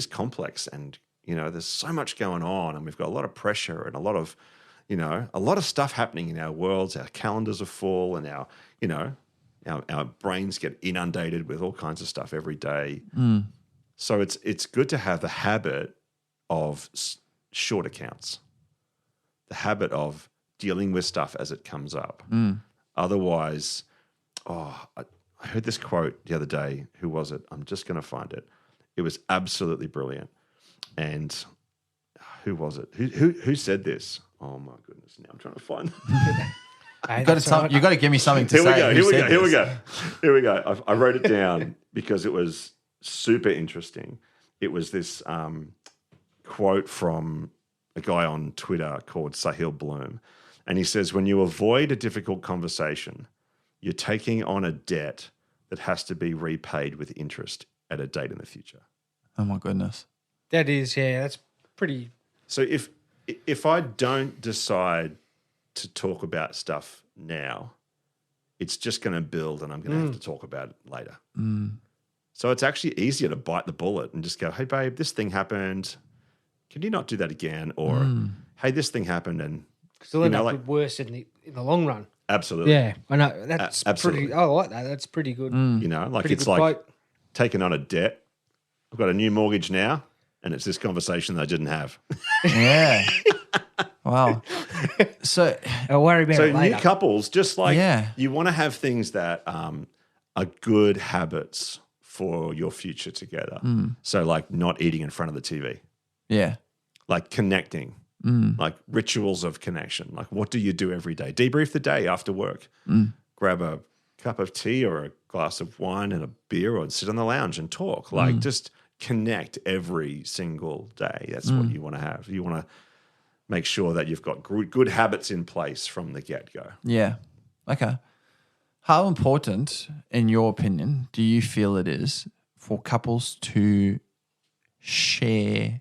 A: complex, and there's so much going on, and we've got a lot of pressure and a lot of stuff happening in our worlds. Our calendars are full, and our brains get inundated with all kinds of stuff every day. So it's good to have the habit of short accounts, the habit of dealing with stuff as it comes up. Otherwise, I heard this quote the other day. Who was it? I'm just going to find it. It was absolutely brilliant. And who was it? Who said this? Oh my goodness! Now I'm trying to find.
C: You got to give me something to say.
A: Here we go. I wrote it down because it was super interesting. It was this quote from a guy on Twitter called Sahil Bloom. And he says, when you avoid a difficult conversation, you're taking on a debt that has to be repaid with interest at a date in the future.
C: Oh my goodness.
B: That is, that's pretty.
A: So if I don't decide to talk about stuff now, it's just going to build, and I'm going to have to talk about it later. So it's actually easier to bite the bullet and just go, hey, babe, this thing happened. Can you not do that again? Or, hey, this thing happened, and
B: Still end up with worse in the long run.
A: Absolutely.
B: Yeah, I know. That's
A: absolutely.
B: pretty. I like that. That's pretty good.
A: Pretty it's like quote. Taking on a debt. I've got a new mortgage now, and it's this conversation that I didn't have.
C: Yeah. Wow. So
B: I'll worry about it later.
A: New couples, just like you want to have things that are good habits for your future together. So like not eating in front of the TV.
C: Yeah.
A: Like connecting. Like rituals of connection. Like what do you do every day? Debrief the day after work. Grab a cup of tea or a glass of wine and a beer, or sit on the lounge and talk. Like just connect every single day. That's what you want to have. You want to make sure that you've got good habits in place from the get-go.
C: Yeah. Okay. How important, in your opinion, do you feel it is for couples to share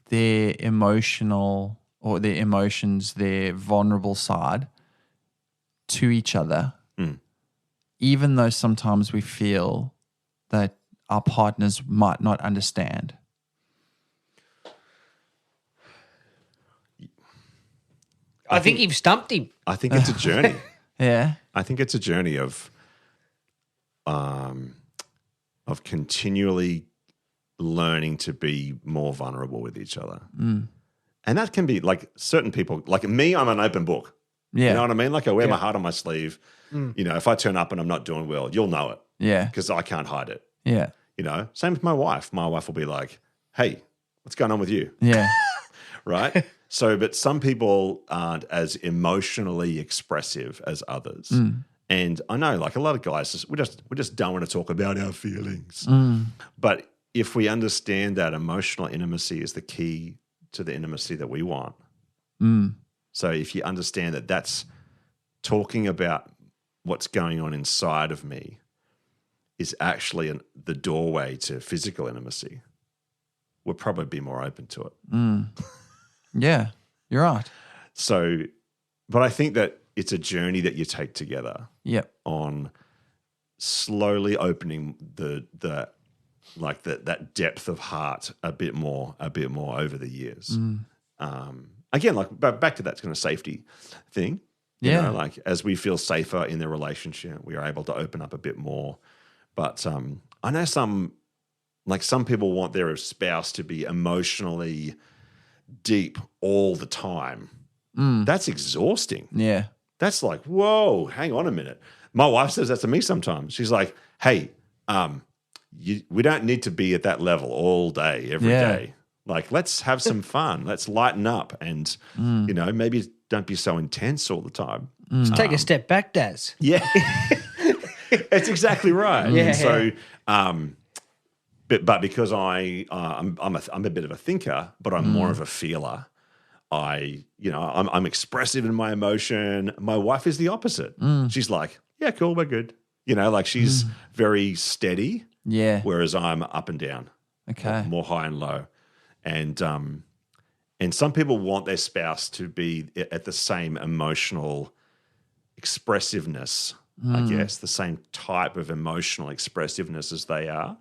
C: their emotional or their emotions, their vulnerable side to each other, even though sometimes we feel that our partners might not understand?
B: I think you've stumped him.
A: I think it's a journey.
C: Yeah.
A: I think it's a journey of continually learning to be more vulnerable with each other. And that can be like certain people, like me, I'm an open book.
C: Yeah.
A: You know what I mean? Like I wear my heart on my sleeve. If I turn up and I'm not doing well, you'll know it.
C: Yeah.
A: Because I can't hide it.
C: Yeah.
A: Same with my wife. My wife will be like, hey, what's going on with you?
C: Yeah.
A: Right? So, but some people aren't as emotionally expressive as others. And I know like a lot of guys, we just don't want to talk about our feelings. But if we understand that emotional intimacy is the key to the intimacy that we want. So if you understand that that's talking about what's going on inside of me is actually the doorway to physical intimacy, we'll probably be more open to it.
C: Yeah, you're right.
A: So, but I think that it's a journey that you take together.
C: Yep.
A: On slowly opening that depth of heart a bit more over the years. Again, like back to that kind of safety thing. You
C: Yeah.
A: know, like as we feel safer in the relationship, we are able to open up a bit more. But I know some people want their spouse to be emotionally deep all the time. That's exhausting.
C: Yeah.
A: That's like, whoa, hang on a minute. My wife says that to me sometimes. She's like, hey, we don't need to be at that level all day, every day. Like, let's have some fun. Let's lighten up and, maybe don't be so intense all the time.
B: Just take a step back, Daz.
A: Yeah. It's exactly right.
B: Yeah.
A: And so, but because I'm a bit of a thinker, but I'm more of a feeler. I'm expressive in my emotion. My wife is the opposite. She's like, yeah, cool, we're good. She's very steady.
C: Yeah.
A: Whereas I'm up and down.
C: Okay.
A: More high and low. And some people want their spouse to be at the same emotional expressiveness, I guess, the same type of emotional expressiveness as they are.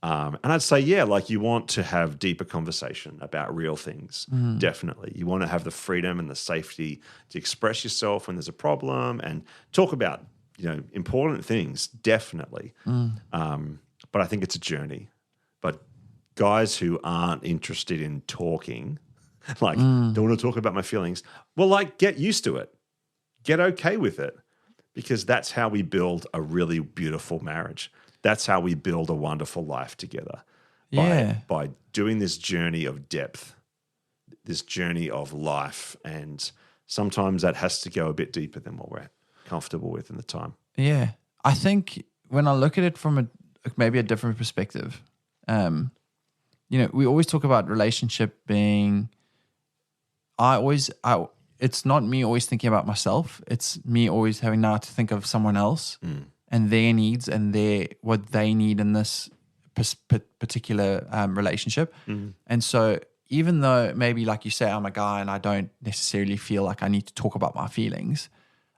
A: And I'd say, yeah, like you want to have deeper conversation about real things, definitely. You want to have the freedom and the safety to express yourself when there's a problem and talk about, important things, definitely. But I think it's a journey. But guys who aren't interested in talking, like, don't want to talk about my feelings, well, like, get used to it. Get okay with it, because that's how we build a really beautiful marriage. That's how we build a wonderful life together. By doing this journey of depth, this journey of life. And sometimes that has to go a bit deeper than what we're comfortable with in the time.
C: Yeah. I think when I look at it from maybe a different perspective, we always talk about relationship being, it's not me always thinking about myself. It's me always having now to think of someone else and their needs and what they need in this particular relationship. And so even though maybe, like you say, I'm a guy and I don't necessarily feel like I need to talk about my feelings,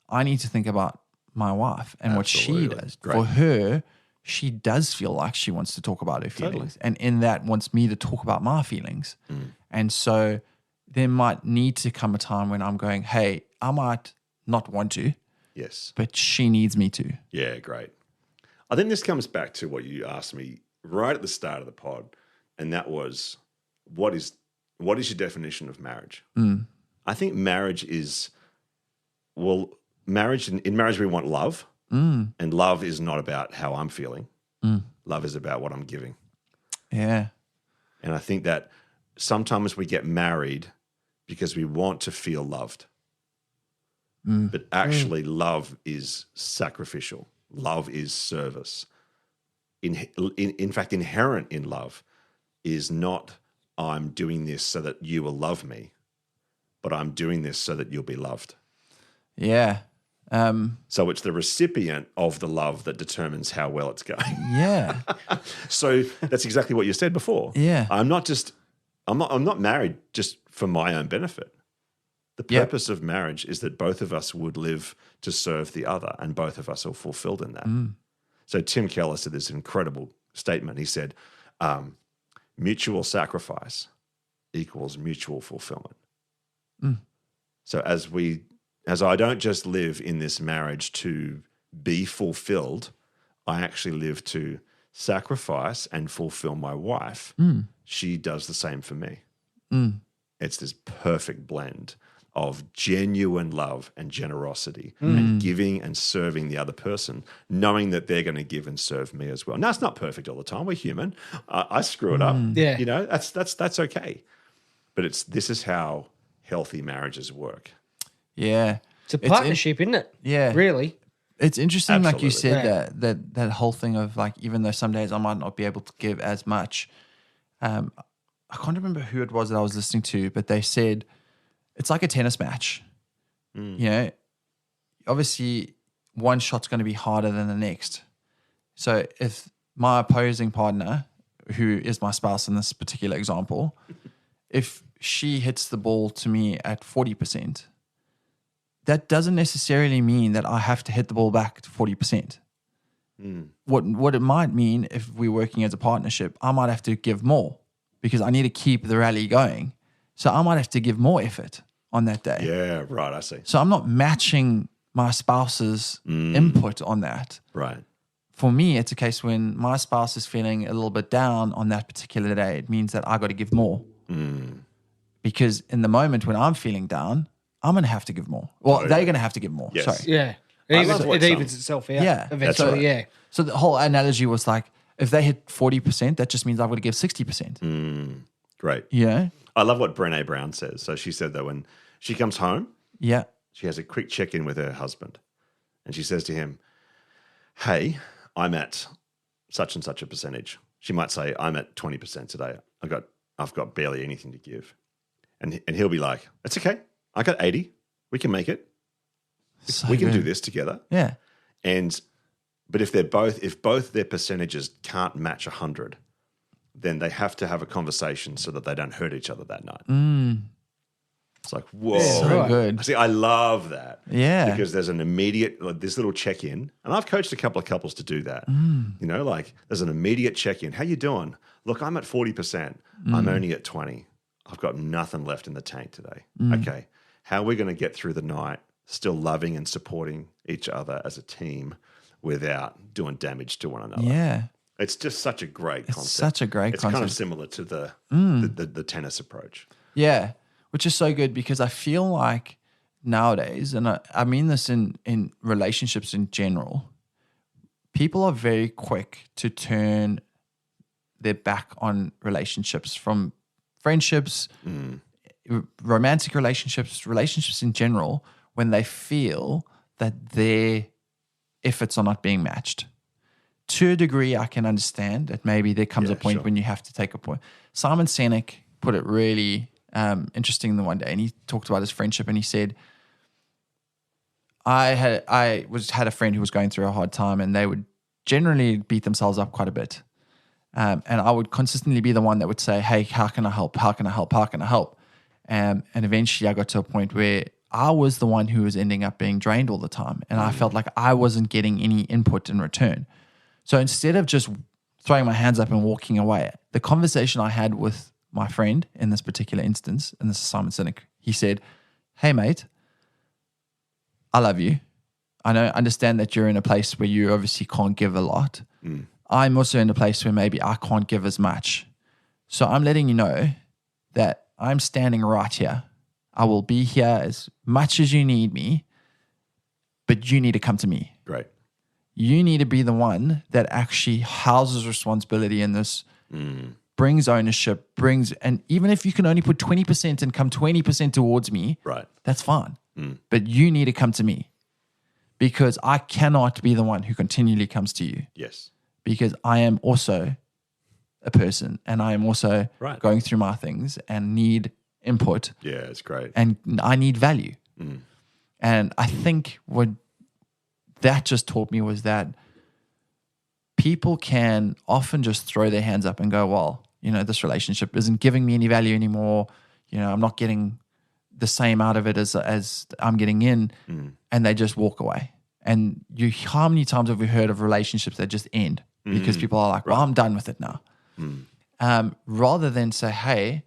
C: I need to think about my wife and what she does.
A: Great.
C: For her, she does feel like she wants to talk about her feelings. And in that wants me to talk about my feelings. And so there might need to come a time when I'm going, hey, I might not want to.
A: Yes.
C: But she needs me to.
A: Yeah, great. I think this comes back to what you asked me right at the start of the pod, and that was, what is your definition of marriage? I think marriage is, in marriage we want love, and love is not about how I'm feeling. Love is about what I'm giving.
C: Yeah.
A: And I think that sometimes we get married because we want to feel loved. But actually love is sacrificial. Love is service. In fact, inherent in love is not, I'm doing this so that you will love me, but I'm doing this so that you'll be loved.
C: Yeah.
A: So it's the recipient of the love that determines how well it's going.
C: Yeah.
A: So that's exactly what you said before.
C: Yeah.
A: I'm not married just for my own benefit. The purpose of marriage is that both of us would live to serve the other, and both of us are fulfilled in that. So Tim Keller said this incredible statement. He said, mutual sacrifice equals mutual fulfillment. So as I don't just live in this marriage to be fulfilled, I actually live to sacrifice and fulfill my wife. She does the same for me. It's this perfect blend of genuine love and generosity and giving and serving the other person, knowing that they're going to give and serve me as well. Now, it's not perfect all the time. We're human. I screw it up.
B: Yeah.
A: That's okay. But this is how healthy marriages work.
C: Yeah.
B: It's a partnership, isn't it?
C: Yeah.
B: Really?
C: It's interesting, like you
A: Absolutely.
C: said, that whole thing of like, even though some days I might not be able to give as much, I can't remember who it was that I was listening to, but they said it's like a tennis match. Obviously one shot's going to be harder than the next. So if my opposing partner, who is my spouse in this particular example, if she hits the ball to me at 40%, that doesn't necessarily mean that I have to hit the ball back to 40%. What it might mean, if we're working as a partnership, I might have to give more because I need to keep the rally going. So I might have to give more effort. on that day.
A: Yeah, right. I see.
C: So I'm not matching my spouse's input on that.
A: Right.
C: For me, it's a case when my spouse is feeling a little bit down on that particular day, it means that I got to give more. Because in the moment when I'm feeling down, I'm going to have to give more. Well, they're going to have to give more.
A: Yes.
C: Sorry.
B: Yeah. It evens itself out.
C: Yeah.
B: Eventually,
A: right.
B: yeah.
C: So the whole analogy was like, if they hit 40%, that just means I've got to give 60%.
A: Great.
C: You know?
A: I love what Brené Brown says. So she said that when she comes home,
C: Yeah.
A: she has a quick check-in with her husband. And she says to him, hey, I'm at such and such a percentage. She might say, I'm at 20% today. I've got barely anything to give. And he'll be like, it's okay. I got 80. We can make it.
C: So
A: we can
C: good.
A: do this together.
C: Yeah.
A: But if both their percentages can't match 100, then they have to have a conversation so that they don't hurt each other that night. It's like, whoa.
C: So good.
A: See, I love that.
C: Yeah.
A: Because there's an immediate, like, this little check-in. And I've coached a couple of couples to do that. You know, like there's an immediate check-in. How you doing? Look, I'm at 40%. I'm only at 20. I've got nothing left in the tank today. Okay. How are we going to get through the night still loving and supporting each other as a team without doing damage to one another?
C: Yeah.
A: It's just such a great concept.
C: such a great
A: It's kind of
C: concept.
A: similar to the tennis approach.
C: Yeah. Which is so good because I feel like nowadays, and I mean this in relationships in general, people are very quick to turn their back on relationships, from friendships, romantic relationships in general, when they feel that their efforts are not being matched. To a degree, I can understand that maybe there comes a point
A: sure.
C: when you have to take a point. Simon Sinek put it really interesting the one day, and he talked about his friendship, and he said, I had a friend who was going through a hard time, and they would generally beat themselves up quite a bit. And I would consistently be the one that would say, hey, how can I help? How can I help? How can I help? And eventually I got to a point where I was the one who was ending up being drained all the time. And I felt like I wasn't getting any input in return. So instead of just throwing my hands up and walking away, the conversation I had with my friend in this particular instance, and this is Simon Sinek, he said, hey, mate, I love you. I understand that you're in a place where you obviously can't give a lot. I'm also in a place where maybe I can't give as much. So I'm letting you know that I'm standing right here. I will be here as much as you need me, but you need to come to me.
A: Great.
C: You need to be the one that actually houses responsibility in this, brings ownership, and even if you can only put 20% and come 20% towards me,
A: Right.
C: that's fine. But you need to come to me, because I cannot be the one who continually comes to you,
A: Yes.
C: because I am also a person, and I am also
A: Right.
C: going through my things and need input,
A: Yeah, it's great.
C: and I need value. And I think what that just taught me was that people can often just throw their hands up and go, well, this relationship isn't giving me any value anymore. I'm not getting the same out of it as I'm getting in, and they just walk away. And how many times have we heard of relationships that just end because people are like, well, I'm done with it now. Rather than say, hey,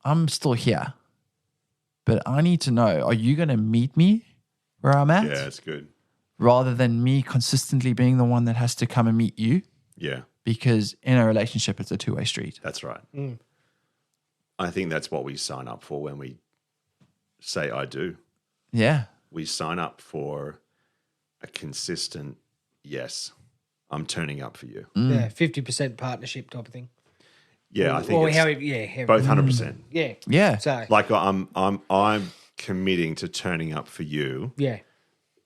C: I'm still here, but I need to know, are you going to meet me where I'm at?
A: Yeah, it's good.
C: Rather than me consistently being the one that has to come and meet you,
A: Yeah,
C: because in a relationship, it's a two-way street.
A: that's right. I think that's what we sign up for when we say I do.
C: Yeah.
A: We sign up for a consistent yes. I'm turning up for you.
B: Yeah, 50% partnership type of thing.
A: Yeah, I think
B: Or
A: it's
B: however,
A: both 100%.
B: Yeah.
C: Yeah.
B: So,
A: Like I'm committing to turning up for you
B: yeah.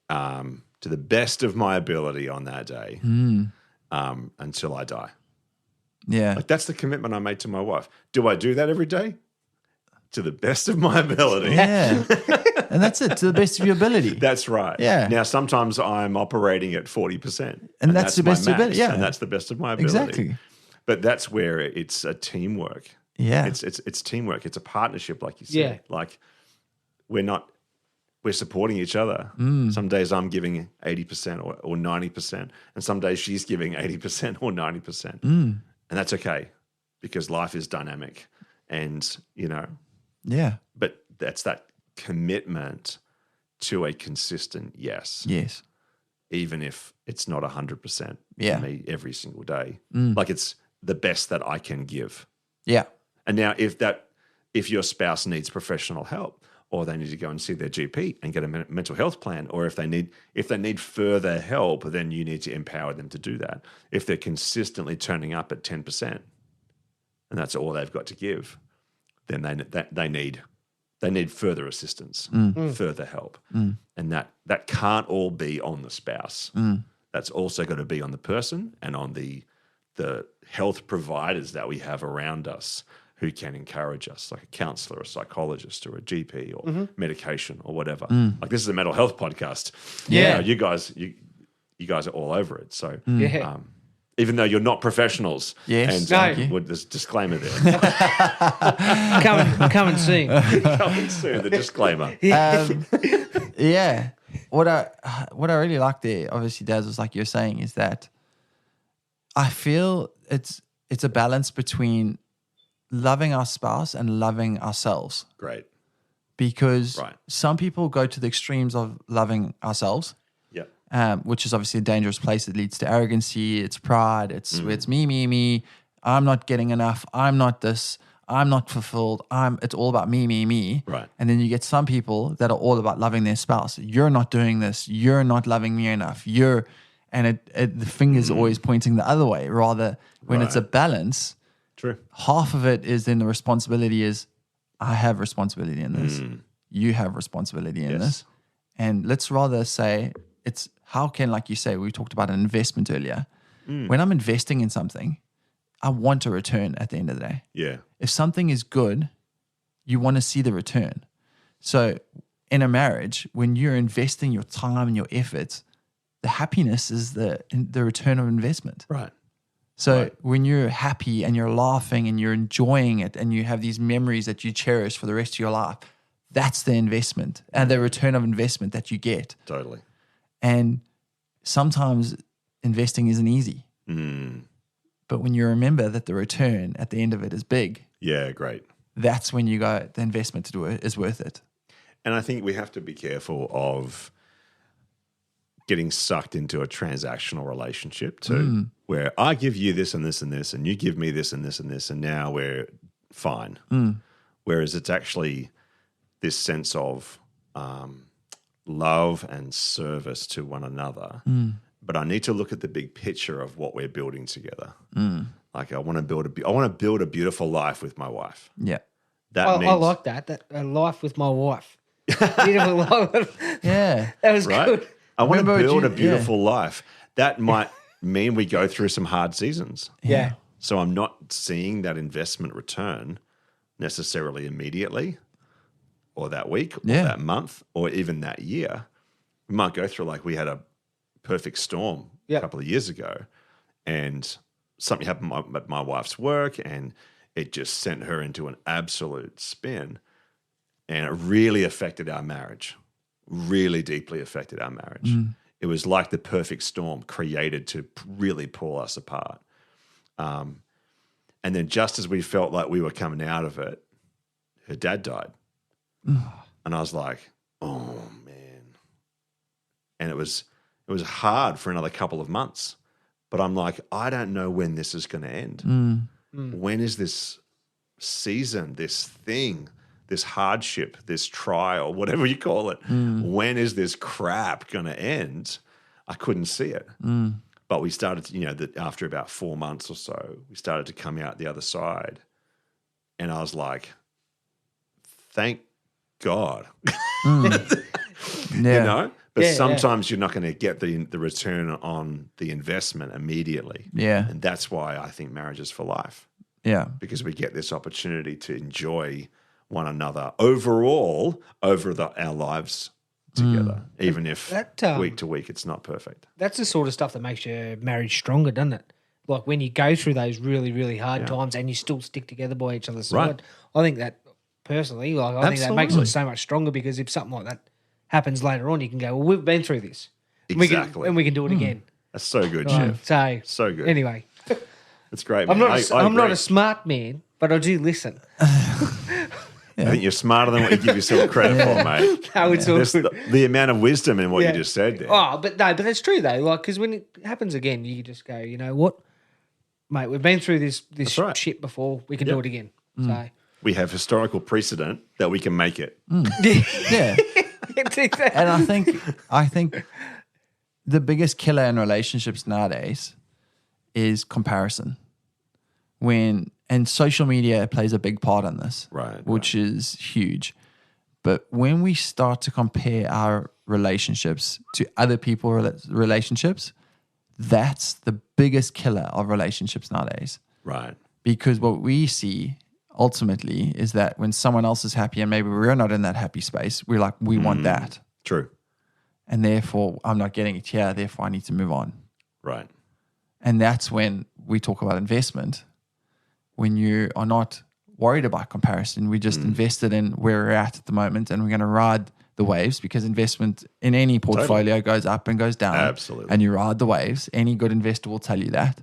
A: to the best of my ability on that day until I die.
C: Yeah.
A: Like that's the commitment I made to my wife. Do I do that every day? To the best of my ability.
C: Yeah. And that's it, to the best of your ability.
A: That's right.
C: Yeah.
A: Now, sometimes I'm operating at 40%.
C: And that's the
A: my
C: best of your
A: max,
C: ability, yeah.
A: And that's the best of my ability.
C: Exactly.
A: But that's where it's a teamwork.
C: Yeah.
A: It's teamwork. It's a partnership, like you said.
B: Yeah.
A: Like we're supporting each other. Some days I'm giving 80% or 90%. And some days she's giving 80% or 90%. And that's okay because life is dynamic. And,
C: Yeah.
A: but that's that commitment to a consistent yes.
C: Yes.
A: Even if it's not 100%
C: Yeah.
A: for me every single day. Like it's the best that I can give.
C: Yeah.
A: And now if your spouse needs professional help, or they need to go and see their GP and get a mental health plan, or if they need further help, then you need to empower them to do that. If they're consistently turning up at 10%, and that's all they've got to give, then they need further assistance, further help, and that can't all be on the spouse. That's also got to be on the person and on the health providers that we have around us, who can encourage us, like a counselor, a psychologist, or a GP, or medication, or whatever. Like this is a mental health podcast.
C: Yeah.
A: You guys are all over it. So
B: Yeah.
A: even though you're not professionals,
C: Yes,
A: and
C: thank you.
A: with this disclaimer there,
B: Coming soon.
A: coming soon. The disclaimer.
C: Yeah. What I really like there, obviously, Daz, was like you're saying, is that I feel it's a balance between loving our spouse and loving ourselves,
A: Great.
C: because
A: Right.
C: some people go to the extremes of loving ourselves,
A: Yeah.
C: which is obviously a dangerous place. It leads to arrogancy, it's pride, it's me. I'm not getting enough. I'm not this. I'm not fulfilled. It's all about me.
A: Right.
C: And then you get some people that are all about loving their spouse. You're not doing this. You're not loving me enough. And the finger's always pointing the other way. Rather, when it's a
A: Right.
C: balance,
A: True.
C: half of it is then the responsibility is, I have responsibility in this. You have responsibility in
A: Yes.
C: this. And let's rather say it's how can, like you say, we talked about an investment earlier. When I'm investing in something, I want a return at the end of the day.
A: Yeah.
C: If something is good, you want to see the return. So in a marriage, when you're investing your time and your efforts, the happiness is the return of investment.
A: Right.
C: So
A: Right.
C: when you're happy and you're laughing and you're enjoying it and you have these memories that you cherish for the rest of your life, that's the investment and the return of investment that you get.
A: Totally.
C: And sometimes investing isn't easy. But when you remember that the return at the end of it is big,
A: Yeah. Great.
C: that's when you go, the investment to do it is worth it.
A: And I think we have to be careful of getting sucked into a transactional relationship too, where I give you this and this and this, and you give me this and this and this, and now we're fine. Whereas it's actually this sense of love and service to one another. But I need to look at the big picture of what we're building together. Like I want to build a beautiful life with my wife.
C: Yeah.
A: That means
B: I like that. That a life with my wife. Beautiful life.
C: Yeah.
B: That was
A: right?
B: good.
A: I want to
C: Remember
A: build a
C: you-
A: beautiful life. That might mean we go through some hard seasons.
B: Yeah.
A: So I'm not seeing that investment return necessarily immediately or that week or
C: Yeah.
A: that month or even that year. We might go through like we had a perfect storm a
B: Yep.
A: couple of years ago and something happened at my wife's work and it just sent her into an absolute spin and it really affected our marriage, really deeply affected our marriage. It was like the perfect storm created to really pull us apart. And then just as we felt like we were coming out of it, her dad died. And I was like, oh, man. And it was hard for another couple of months. But I'm like, I don't know when this is going to end. When is this season, this thing, this hardship, this trial, whatever you call it, when is this crap going to end? I couldn't see it. But we started to, after about 4 months or so, we started to come out the other side. And I was like, thank God.
C: Yeah.
A: But
B: Yeah,
A: sometimes you're not going to get the return on the investment immediately.
C: Yeah.
A: And that's why I think marriage is for life,
C: Yeah.
A: because we get this opportunity to enjoy one another overall over our lives together, even if
B: That,
A: week to week it's not perfect.
B: That's the sort of stuff that makes your marriage stronger, doesn't it? Like when you go through those really, really hard times and you still stick together by each other's
A: Right.
B: side. I think that personally, I think that makes
A: Absolutely.
B: it so much stronger because if something like that happens later on, you can go, well, we've been through this.
A: Exactly.
B: And we can do it again.
A: That's so good,
B: Right.
A: Chef.
B: So,
A: So good.
B: anyway,
A: It's great,
B: I'm
A: man.
B: not
A: I
B: I'm not
A: agree.
B: a smart man, but I do listen.
A: No, I think you're smarter than what you give yourself credit for, mate.
B: No, it's all
A: There's
B: good.
A: the amount of wisdom in what you just said there.
B: Oh, but that's true though. Like, because when it happens again, you just go, you know what, mate, we've been through this
A: right.
B: shit before. We can do it again. So
A: We have historical precedent that we can make it.
C: Yeah.
B: exactly.
C: And I think the biggest killer in relationships nowadays is comparison. And social media plays a big part in this, which is huge. But when we start to compare our relationships to other people's relationships, that's the biggest killer of relationships nowadays.
A: Right.
C: Because what we see ultimately is that when someone else is happy and maybe we're not in that happy space, we're like, we want that.
A: True.
C: And therefore, I'm not getting it here. Therefore, I need to move on.
A: Right.
C: And that's when we talk about investment. When you are not worried about comparison, we just invested in where we're at the moment, and we're going to ride the waves, because investment in any portfolio goes up and goes down.
A: Absolutely.
C: And you ride the waves. Any good investor will tell you that.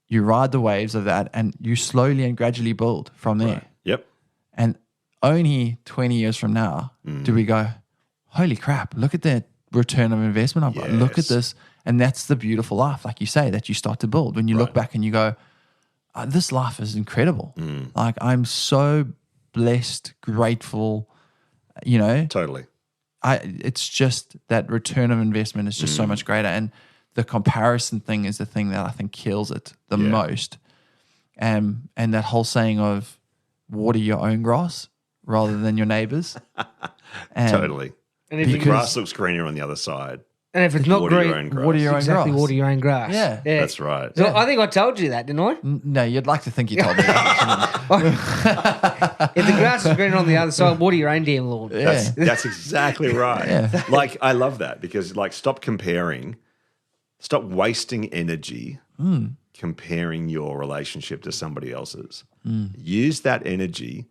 C: You ride the waves of that, and you slowly and gradually build from there.
A: Right. Yep.
C: And only 20 years from now do we go, holy crap, look at the return of investment I've got. Look at this. And that's the beautiful life, like you say, that you start to build. When you look back and you go, this life is incredible. Like, I'm so blessed, grateful, you know.
A: Totally.
C: It's just that return of investment is just so much greater. And the comparison thing is the thing that I think kills it the most. And that whole saying of water your own grass rather than your neighbor's.
A: Totally.
B: And if
A: The
B: you-
A: grass looks greener on the other side.
B: And if it's not
A: Water
B: green,
A: your own grass.
C: water your own
B: exactly
C: grass.
B: water your own grass.
C: Yeah.
A: That's right.
B: So I think I told you that, didn't I?
C: No, you'd like to think you told me that.
B: If the grass is green on the other side, water your own damn lawn.
A: That's exactly right.
C: Yeah.
A: Like, I love that, because, like, stop comparing, stop wasting energy comparing your relationship to somebody else's. Use that energy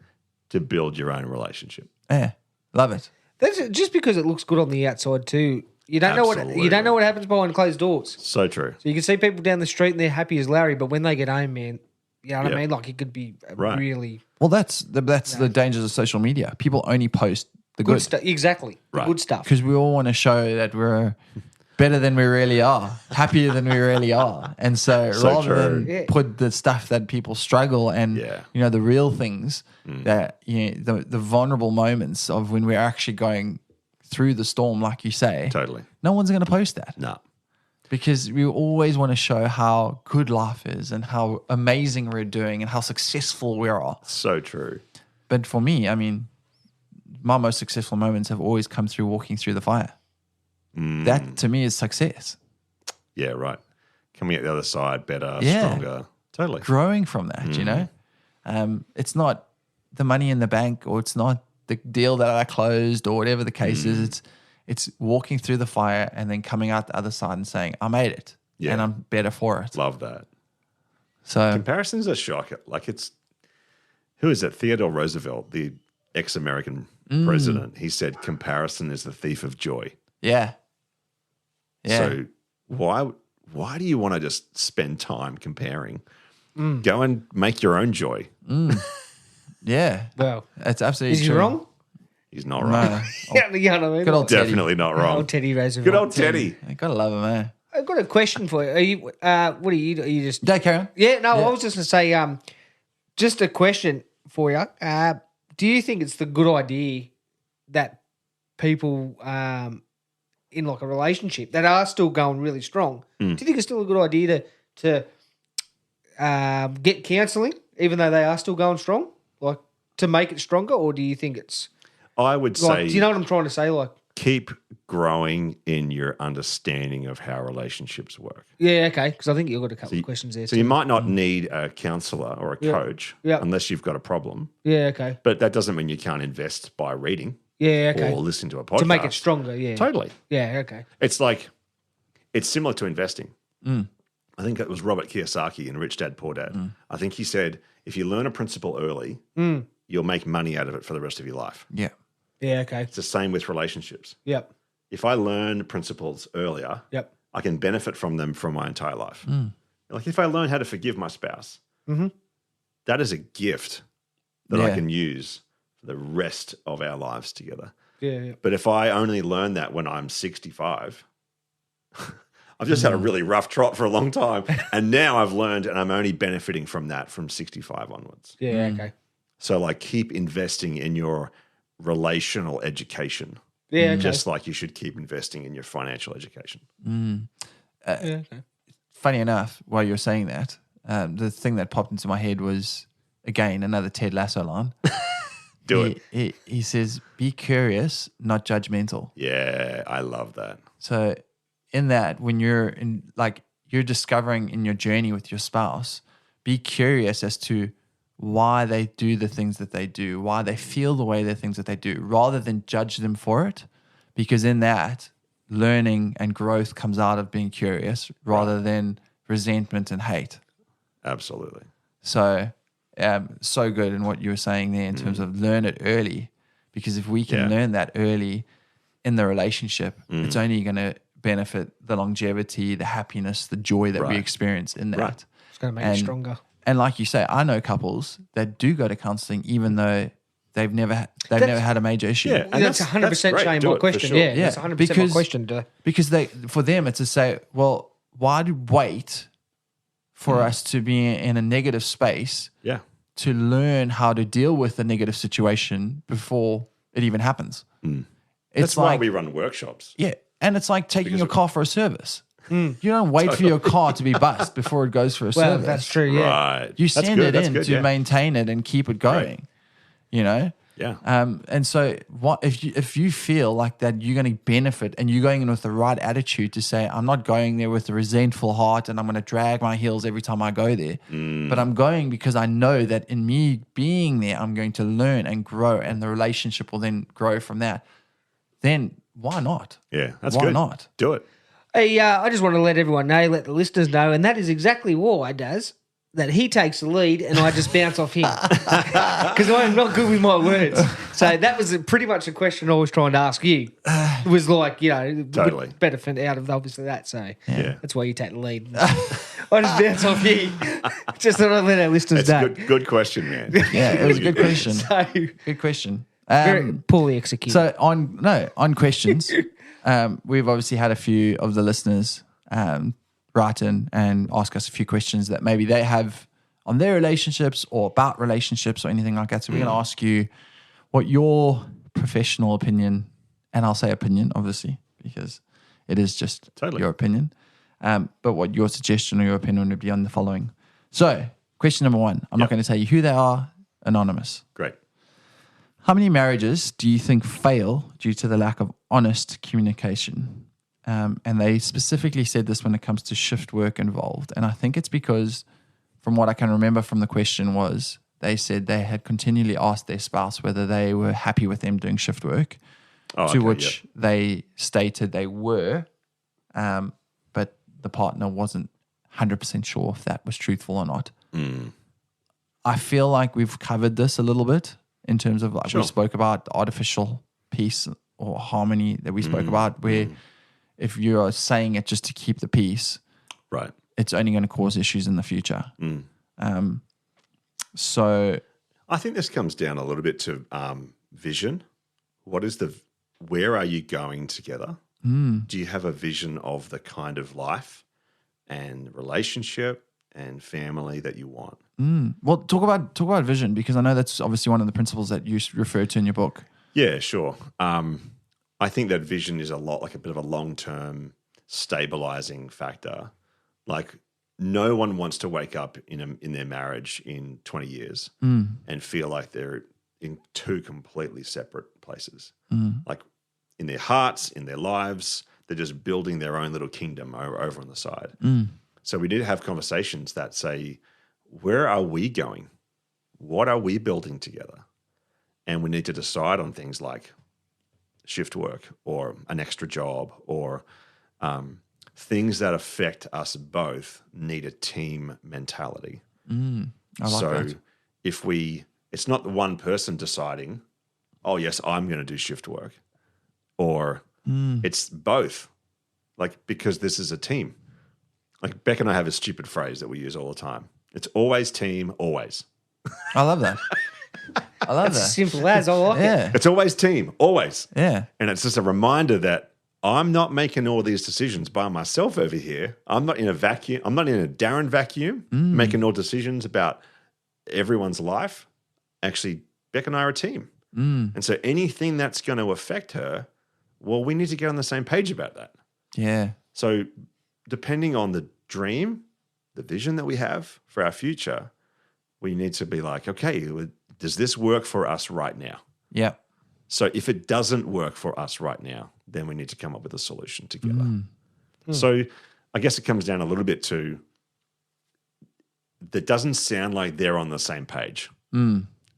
A: to build your own relationship.
C: Yeah, love it.
B: That's just because it looks good on the outside too. You don't know what happens behind closed doors.
A: So true.
B: So you can see people down the street and they're happy as Larry, but when they get home, man, you know what I mean? Like, it could be really
C: Well, that's the dangers of social media. People only post the
B: good
C: good
B: stuff. Exactly. The good stuff.
C: because we all want to show that we're better than we really are, happier than we really are. And so rather than put the stuff that people struggle and you know, the real things that, you know, the vulnerable moments of when we're actually going through the storm, like you say,
A: Totally.
C: no one's going to post that.
A: No.
C: Because we always want to show how good life is and how amazing we're doing and how successful we are.
A: So true.
C: But for me, I mean, my most successful moments have always come through walking through the fire. That to me is success.
A: Yeah, right. Coming out the other side better,
C: Yeah.
A: stronger. Totally.
C: Growing from that, you know? It's not the money in the bank, or it's not the deal that I closed, or whatever the case is. It's walking through the fire and then coming out the other side and saying, I made it and I'm better for it.
A: Love that.
C: So
A: Comparison's a shock. Like, who is it? Theodore Roosevelt, the ex-American president. He said, comparison is the thief of joy.
C: yeah. Yeah.
A: So why do you want to just spend time comparing? Go and make your own joy.
C: Yeah.
B: Well,
C: That's absolutely
B: is he
C: true.
B: wrong?
A: He's not wrong.
C: No.
B: You know what I mean?
C: Good old Teddy.
A: Definitely not wrong.
B: Old Teddy Roosevelt.
A: Good old Teddy.
C: I gotta love him, man.
B: I've got a question for you. Are you what are you just...
C: Go, Karen.
B: Yeah, no, I was just going to say, just a question for you. Do you think it's the good idea that people in like a relationship that are still going really strong, do you think it's still a good idea to get counselling even though they are still going strong, like to make it stronger, or do you think it's
A: I would
B: like,
A: say
B: do you know what I'm trying to say? Like,
A: keep growing in your understanding of how relationships work.
B: yeah, okay, because I think you've got a couple of questions there
A: So
B: too.
A: you might not need a counselor or a coach unless you've got a problem.
B: Yeah, okay.
A: But that doesn't mean you can't invest by reading
B: Yeah, okay.
A: or listen to a podcast.
B: To make it stronger, yeah.
A: Totally.
B: Yeah, okay.
A: It's like, it's similar to investing. I think it was Robert Kiyosaki in Rich Dad, Poor Dad. I think he said, if you learn a principle early, you'll make money out of it for the rest of your life.
C: Yeah.
B: Yeah, okay.
A: It's the same with relationships.
B: Yep.
A: If I learn principles earlier,
B: Yep.
A: I can benefit from them for my entire life. Like, if I learn how to forgive my spouse, that is a gift that I
C: Yeah.
A: can use for the rest of our lives together.
B: Yeah.
A: But if I only learn that when I'm 65, I've just had a really rough trot for a long time. And now I've learned and I'm only benefiting from that from 65 onwards.
B: Yeah. Okay.
A: So like keep investing in your relational education.
B: Yeah. Okay.
A: Just like you should keep investing in your financial education.
B: Yeah, okay.
C: Funny enough, while you were saying that, the thing that popped into my head was, again, another Ted Lasso line.
A: Do it.
C: He says, be curious, not judgmental.
A: Yeah, I love that.
C: So in that, when you're you're discovering in your journey with your spouse, be curious as to why they do the things that they do, why they feel the way the things that they do, rather than judge them for it. Because in that, learning and growth comes out of being curious rather than resentment and hate.
A: Absolutely.
C: So, so good in what you were saying there in terms of learn it early. Because if we can learn that early in the relationship, it's only going to benefit the longevity, the happiness, the joy that we experience in that.
A: Right.
B: It's going to make you stronger.
C: And like you say, I know couples that do go to counselling even though they've never had a major issue.
A: Yeah, and
B: That's 100%
A: great.
B: Shane,
A: Do
B: my
A: it, for
B: question.
A: sure.
B: Yeah, that's 100% my question.
C: Because for them it's to say, well, why do wait for us to be in a negative space to learn how to deal with a negative situation before it even happens?
A: That's why we run workshops.
C: Yeah. And it's like taking your car for a service. You don't wait for your car to be bust before it goes for a service.
B: That's true, yeah.
A: Right.
C: You
A: That's
C: send
A: good.
C: it in
A: That's
C: to
A: good,
C: maintain it and keep it going, you know?
A: Yeah.
C: And so what if you feel like that you're going to benefit and you're going in with the right attitude to say, I'm not going there with a resentful heart and I'm going to drag my heels every time I go there, but I'm going because I know that in me being there, I'm going to learn and grow and the relationship will then grow from that. Then why not?
A: Yeah, that's
C: why
A: good.
C: not?
A: Do it.
B: Hey, I just want to let everyone know, let the listeners know, and that is exactly why, Daz, that he takes the lead and I just bounce off him because I'm not good with my words. So that was pretty much the question I was trying to ask you. It was like,
A: Totally.
B: benefit out of obviously that. So
A: Yeah.
B: that's why you take the lead. I just bounce off you. Just thought I'd let our listeners know.
A: Good question, man.
C: Yeah, it was a good question.
B: So,
C: Good question.
B: very poorly executed.
C: So on questions, we've obviously had a few of the listeners write in and ask us a few questions that maybe they have on their relationships or about relationships or anything like that. So we're going to ask you what your professional opinion, and I'll say opinion, obviously, because it is just your opinion, but what your suggestion or your opinion would be on the following. So question number one, I'm not going to tell you who they are, anonymous.
A: Great.
C: How many marriages do you think fail due to the lack of honest communication? And they specifically said this when it comes to shift work involved. And I think it's because, from what I can remember from the question, was they said they had continually asked their spouse whether they were happy with them doing shift work, which they stated they were, but the partner wasn't 100% sure if that was truthful or not. I feel like we've covered this a little bit in terms of we spoke about the artificial peace or harmony that we spoke about, where if you're saying it just to keep the peace,
A: right,
C: it's only going to cause issues in the future. So
A: I think this comes down a little bit to vision. Where are you going together? Do you have a vision of the kind of life and relationship and family that you want?
C: Well, talk about vision, because I know that's obviously one of the principles that you refer to in your book.
A: Yeah, sure. I think that vision is a bit of a long-term stabilizing factor. Like, no one wants to wake up in their marriage in 20 years and feel like they're in two completely separate places. Like, in their hearts, in their lives, they're just building their own little kingdom over on the side. So we need to have conversations that say, where are we going? What are we building together? And we need to decide on things like shift work or an extra job or things that affect us both need a team mentality.
C: I like that.
A: It's not the one person deciding, oh, yes, I'm going to do shift work, or it's both, like, because this is a team. Like, Beck and I have a stupid phrase that we use all the time. It's always team, always.
C: I love that. I love
B: It's
C: that.
B: simple as I like it.
C: Yeah.
A: It's always team, always.
C: Yeah.
A: And it's just a reminder that I'm not making all these decisions by myself over here. I'm not in a vacuum. I'm not in a Darren vacuum making all decisions about everyone's life. Actually, Beck and I are a team. And so anything that's going to affect her, well, we need to get on the same page about that.
C: Yeah.
A: So depending on the dream, the vision that we have for our future, we need to be like, okay, does this work for us right now?
C: Yeah.
A: So if it doesn't work for us right now, then we need to come up with a solution together. So I guess it comes down a little bit to that doesn't sound like they're on the same page,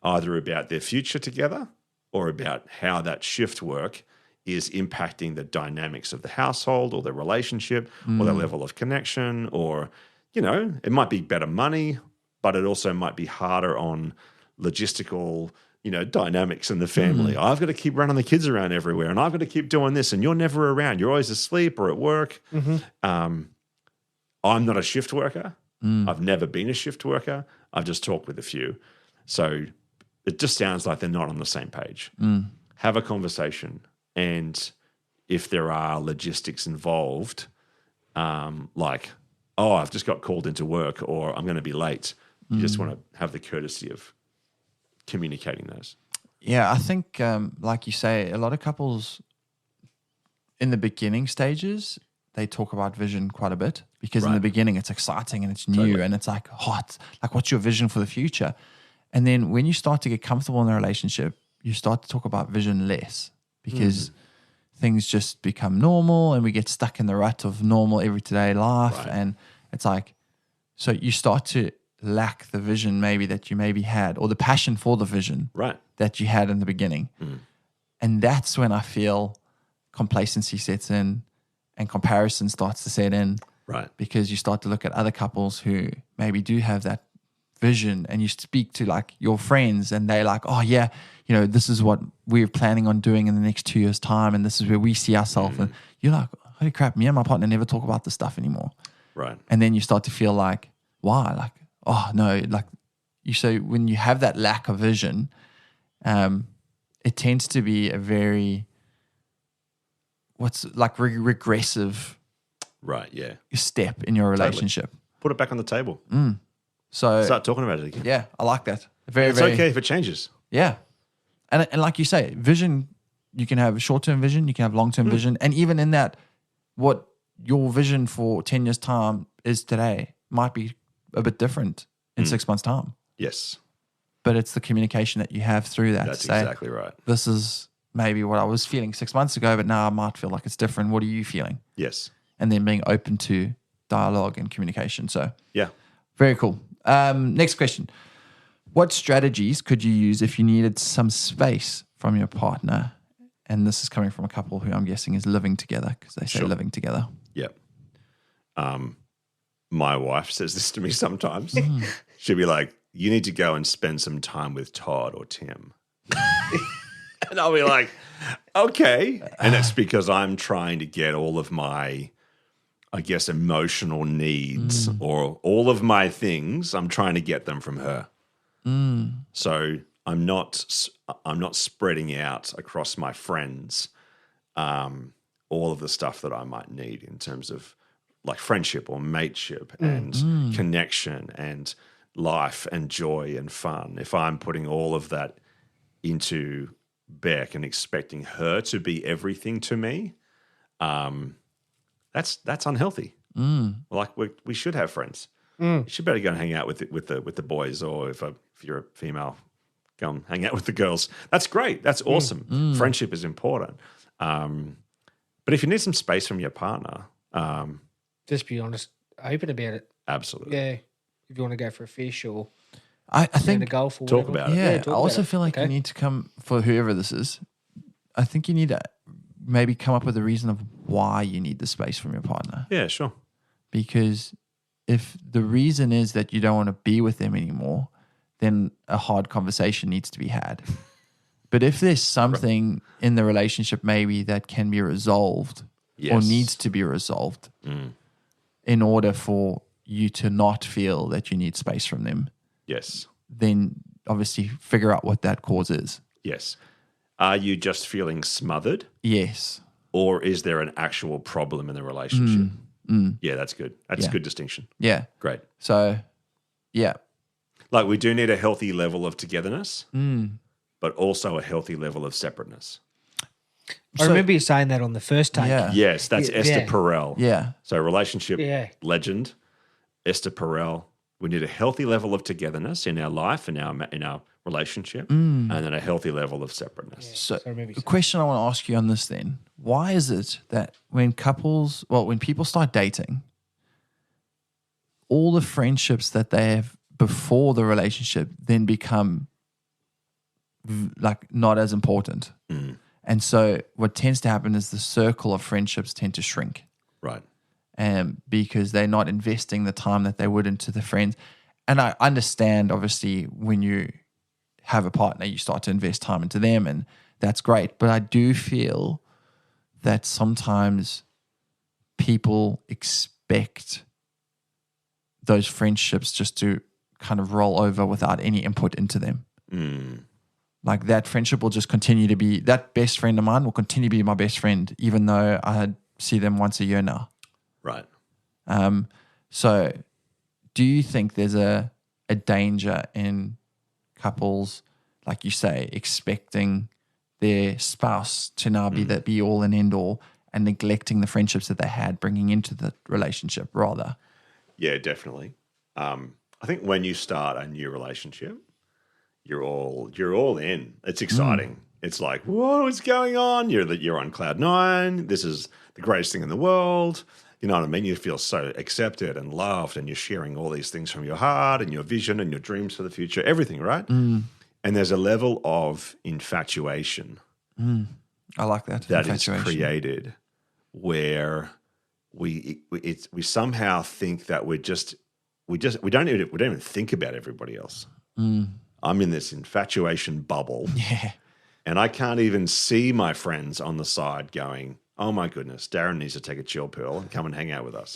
A: either about their future together or about how that shift work is impacting the dynamics of the household or the relationship or the level of connection, or, it might be better money, but it also might be harder on logistical, dynamics in the family. I've got to keep running the kids around everywhere, and I've got to keep doing this, and you're never around. You're always asleep or at work. I'm not a shift worker. I've never been a shift worker. I've just talked with a few. So it just sounds like they're not on the same page. Have a conversation. And if there are logistics involved, like, I've just got called into work or I'm going to be late, you just want to have the courtesy of communicating those.
C: Yeah, I think, like you say, a lot of couples in the beginning stages, they talk about vision quite a bit because in the beginning it's exciting and it's new and it's like, what's your vision for the future? And then when you start to get comfortable in the relationship, you start to talk about vision less because things just become normal and we get stuck in the rut of normal everyday life. And it's like, so you start to lack the vision maybe that you maybe had, or the passion for the vision that you had in the beginning. And that's when I feel complacency sets in and comparison starts to set in. Because you start to look at other couples who maybe do have that vision, and you speak to like your friends and they're like, oh yeah, this is what we're planning on doing in the next 2 years' time, and this is where we see ourselves. And you're like, holy crap, me and my partner never talk about this stuff anymore. And then you start to feel like, why? Like, oh no, like you say, when you have that lack of vision, it tends to be a very regressive step in your relationship.
A: Put it back on the table.
C: So
A: start talking about it again.
C: Yeah, I like that.
A: It's okay if it changes.
C: Yeah. And like you say, vision, you can have short-term vision, you can have long-term vision. And even in that, what your vision for 10 years' time is today might be a bit different in 6 months' time.
A: Yes.
C: But it's the communication that you have through that.
A: That's
C: to say,
A: exactly right.
C: This is maybe what I was feeling 6 months ago, but now I might feel like it's different. What are you feeling?
A: Yes.
C: And then being open to dialogue and communication. So
A: yeah.
C: Very cool. Next question. What strategies could you use if you needed some space from your partner? And this is coming from a couple who I'm guessing is living together, because they say living together.
A: Yep. My wife says this to me sometimes. She'll be like, you need to go and spend some time with Todd or Tim. And I'll be like, okay. And it's because I'm trying to get all of my, I guess, emotional needs or all of my things, I'm trying to get them from her. So I'm not spreading out across my friends all of the stuff that I might need in terms of like friendship or mateship and connection and life and joy and fun. If I'm putting all of that into Beck and expecting her to be everything to me, that's unhealthy. Like we should have friends. You should better go and hang out with the boys, or if you're a female, go and hang out with the girls. That's great. That's awesome. Friendship is important. But if you need some space from your partner,
B: just be honest, open about it.
A: Absolutely.
B: Yeah. If you want to go for a fish or
C: I think
B: to golf or
A: talk
B: whatever.
A: about it.
C: Yeah,
B: talk
C: I also
B: about it.
C: feel like you need to come, for whoever this is, I think you need to maybe come up with a reason of why you need the space from your partner.
A: Yeah, sure.
C: Because if the reason is that you don't want to be with them anymore, then a hard conversation needs to be had. But if there's something in the relationship maybe that can be resolved or needs to be resolved in order for you to not feel that you need space from them,
A: Yes.
C: then obviously figure out what that cause is.
A: Yes. Are you just feeling smothered,
C: Yes.
A: or is there an actual problem in the relationship? Yeah, that's good. That's a good distinction.
C: Yeah.
A: Great.
C: So, yeah.
A: Like, we do need a healthy level of togetherness, but also a healthy level of separateness.
B: I remember you saying that on the first take.
C: Yeah.
A: Yes, that's
B: Yeah.
A: Esther
B: Yeah.
A: Perel.
C: Yeah.
A: So relationship
B: Yeah.
A: Esther Perel. We need a healthy level of togetherness in our life, in our relationship, and then a healthy level of separateness.
C: So,
B: I remember you
C: the
B: saying
C: question I want to ask you on this then, why is it that when people start dating, all the friendships that they have before the relationship then become like not as important? And so what tends to happen is the circle of friendships tend to shrink.
A: Right.
C: Because they're not investing the time that they would into the friends. And I understand, obviously, when you have a partner, you start to invest time into them, and that's great. But I do feel that sometimes people expect those friendships just to kind of roll over without any input into them. Like that friendship will just continue to be, that best friend of mine will continue to be my best friend, even though I see them once a year now.
A: Right.
C: So do you think there's a danger in couples, like you say, expecting their spouse to now be the be all and end all and neglecting the friendships that they had bringing into the relationship rather?
A: Yeah, definitely. I think when you start a new relationship, you're all in. It's exciting. It's like, whoa, what's going on? You're on cloud nine. This is the greatest thing in the world. You know what I mean? You feel so accepted and loved, and you're sharing all these things from your heart and your vision and your dreams for the future, everything, right? And there's a level of infatuation
C: I like that.
A: that is created where we somehow think that we don't even think about everybody else. I'm in this infatuation bubble.
C: Yeah.
A: And I can't even see my friends on the side going, oh my goodness, Darren needs to take a chill pill and come and hang out with us.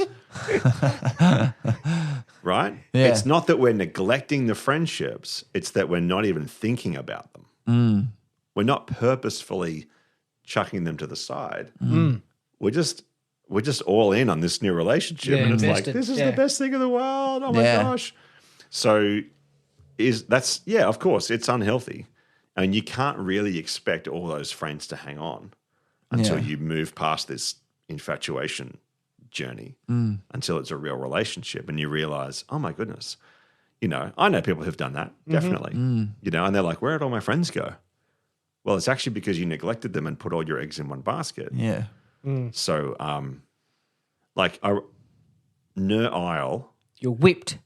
A: Right?
C: Yeah.
A: It's not that we're neglecting the friendships. It's that we're not even thinking about them. We're not purposefully chucking them to the side. We're just all in on this new relationship.
B: Yeah,
A: and it's
B: invested.
A: like, this is
B: Yeah.
A: the best thing in the world. Oh my
C: Yeah.
A: gosh. So of course, it's unhealthy. And you can't really expect all those friends to hang on until you move past this infatuation journey, until it's a real relationship and you realize, oh my goodness, I know people who've done that, definitely, and they're like, where'd all my friends go? Well, it's actually because you neglected them and put all your eggs in one basket.
C: Yeah.
A: So, like, Isle.
B: You're whipped.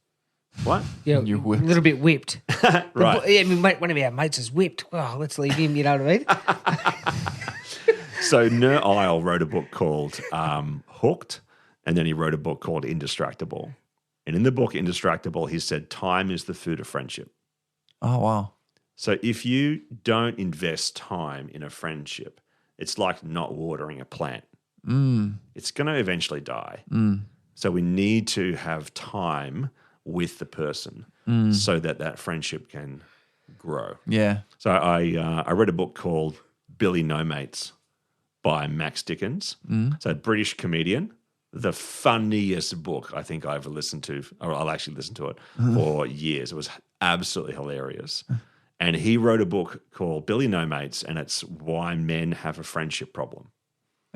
A: What?
B: Yeah,
C: You're
B: a
C: whipped.
B: little bit whipped.
A: Right.
B: Yeah, I mean, one of our mates is whipped. Well, let's leave him, you know what I mean?
A: So Isle wrote a book called Hooked, and then he wrote a book called Indistractable. And in the book Indistractable, he said time is the food of friendship.
C: Oh, wow.
A: So if you don't invest time in a friendship, it's like not watering a plant. It's going to eventually die. So we need to have time with the person so that friendship can grow.
C: Yeah.
A: So I read a book called Billy No Mates by Max Dickens. So a British comedian, the funniest book I think I ever listened to, or I'll actually listen to it for years. It was absolutely hilarious. And he wrote a book called Billy No Mates, and it's why men have a friendship problem.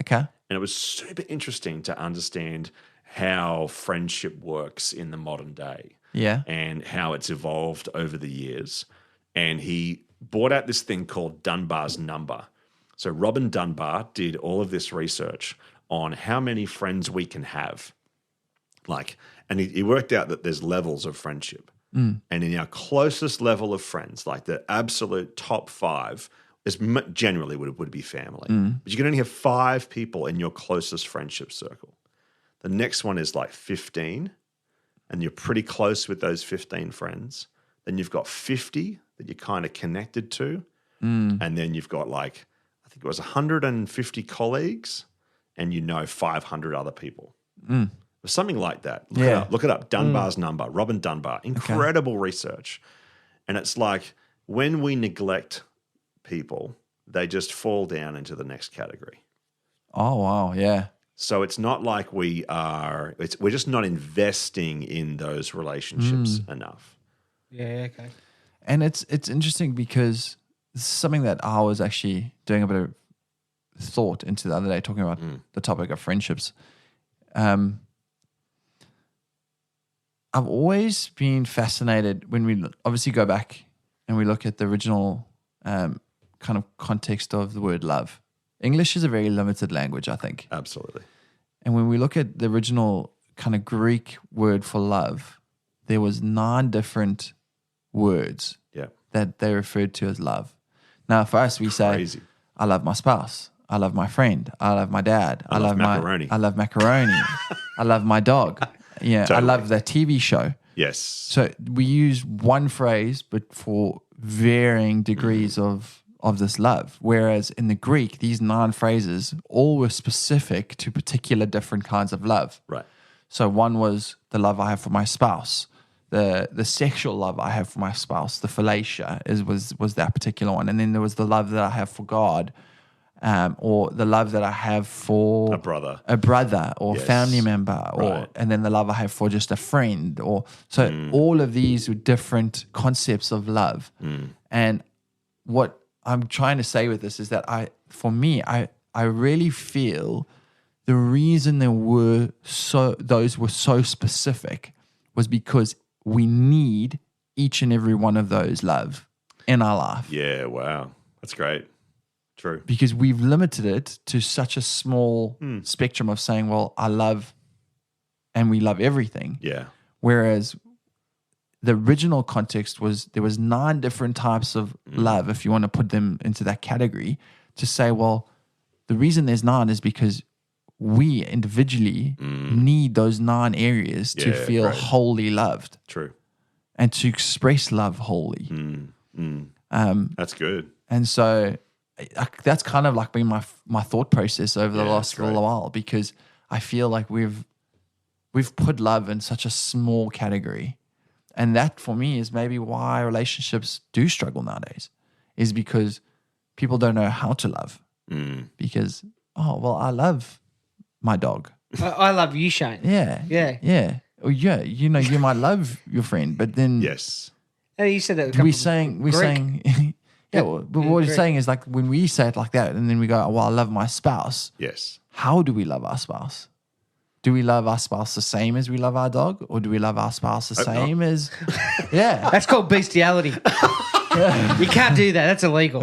C: Okay.
A: And it was super interesting to understand how friendship works in the modern day.
C: Yeah.
A: And how it's evolved over the years. And he brought out this thing called Dunbar's number. So Robin Dunbar did all of this research on how many friends we can have. And he worked out that there's levels of friendship. And in our closest level of friends, like the absolute top 5, is generally would be family. But you can only have 5 people in your closest friendship circle. The next one is like 15, and you're pretty close with those 15 friends. Then you've got 50 that you're kind of connected to. And then you've got I think it was 150 colleagues, and 500 other people. Or something like that. Look it up. Dunbar's number, Robin Dunbar. Incredible research. And it's like when we neglect people, they just fall down into the next category.
C: Oh, wow. Yeah.
A: So it's not like we're just not investing in those relationships enough.
B: Yeah, okay.
C: And it's interesting because this is something that I was actually doing a bit of thought into the other day, talking about the topic of friendships. I've always been fascinated when we obviously go back and we look at the original kind of context of the word love. English is a very limited language, I think.
A: Absolutely.
C: And when we look at the original kind of Greek word for love, there was 9 different words that they referred to as love. Now, for us, we say, I love my spouse. I love my friend. I love my dad.
A: I love macaroni.
C: I love macaroni. I love my dog. Yeah,
A: Totally.
C: I love the TV show.
A: Yes.
C: So we use one phrase, but for varying degrees of this love. Whereas in the Greek, these 9 phrases all were specific to particular different kinds of love.
A: Right.
C: So one was the love I have for my spouse, the sexual love I have for my spouse, the philatia was that particular one. And then there was the love that I have for God, or the love that I have for
A: a brother
C: or
A: Yes.
C: family member,
A: Right.
C: and then the love I have for just a friend, all of these were different concepts of love. And what I'm trying to say with this is that I really feel the reason those were so specific was because we need each and every one of those love in our life.
A: Yeah, wow. That's great. True.
C: Because we've limited it to such a small spectrum of saying, well, I love and we love everything.
A: Yeah.
C: Whereas the original context was there was 9 different types of love, if you want to put them into that category, to say, well, the reason there's 9 is because we individually need those 9 areas to feel wholly loved.
A: True.
C: And to express love wholly.
A: That's good.
C: And so that's kind of like been my thought process over the last little while, because I feel like we've put love in such a small category. And that for me is maybe why relationships do struggle nowadays, is because people don't know how to love. Because, I love my dog.
B: I love you, Shane.
C: Yeah.
B: Yeah.
C: Yeah. Or you might love your friend, but then
A: Yes.
B: And you said that.
C: we're saying yeah, but what we're saying is, like, when we say it like that and then we go, I love my spouse.
A: Yes.
C: How do we love our spouse? Do we love our spouse the same as we love our dog? Or do we love our spouse the same as... Yeah.
B: That's called bestiality. You can't do that. That's illegal.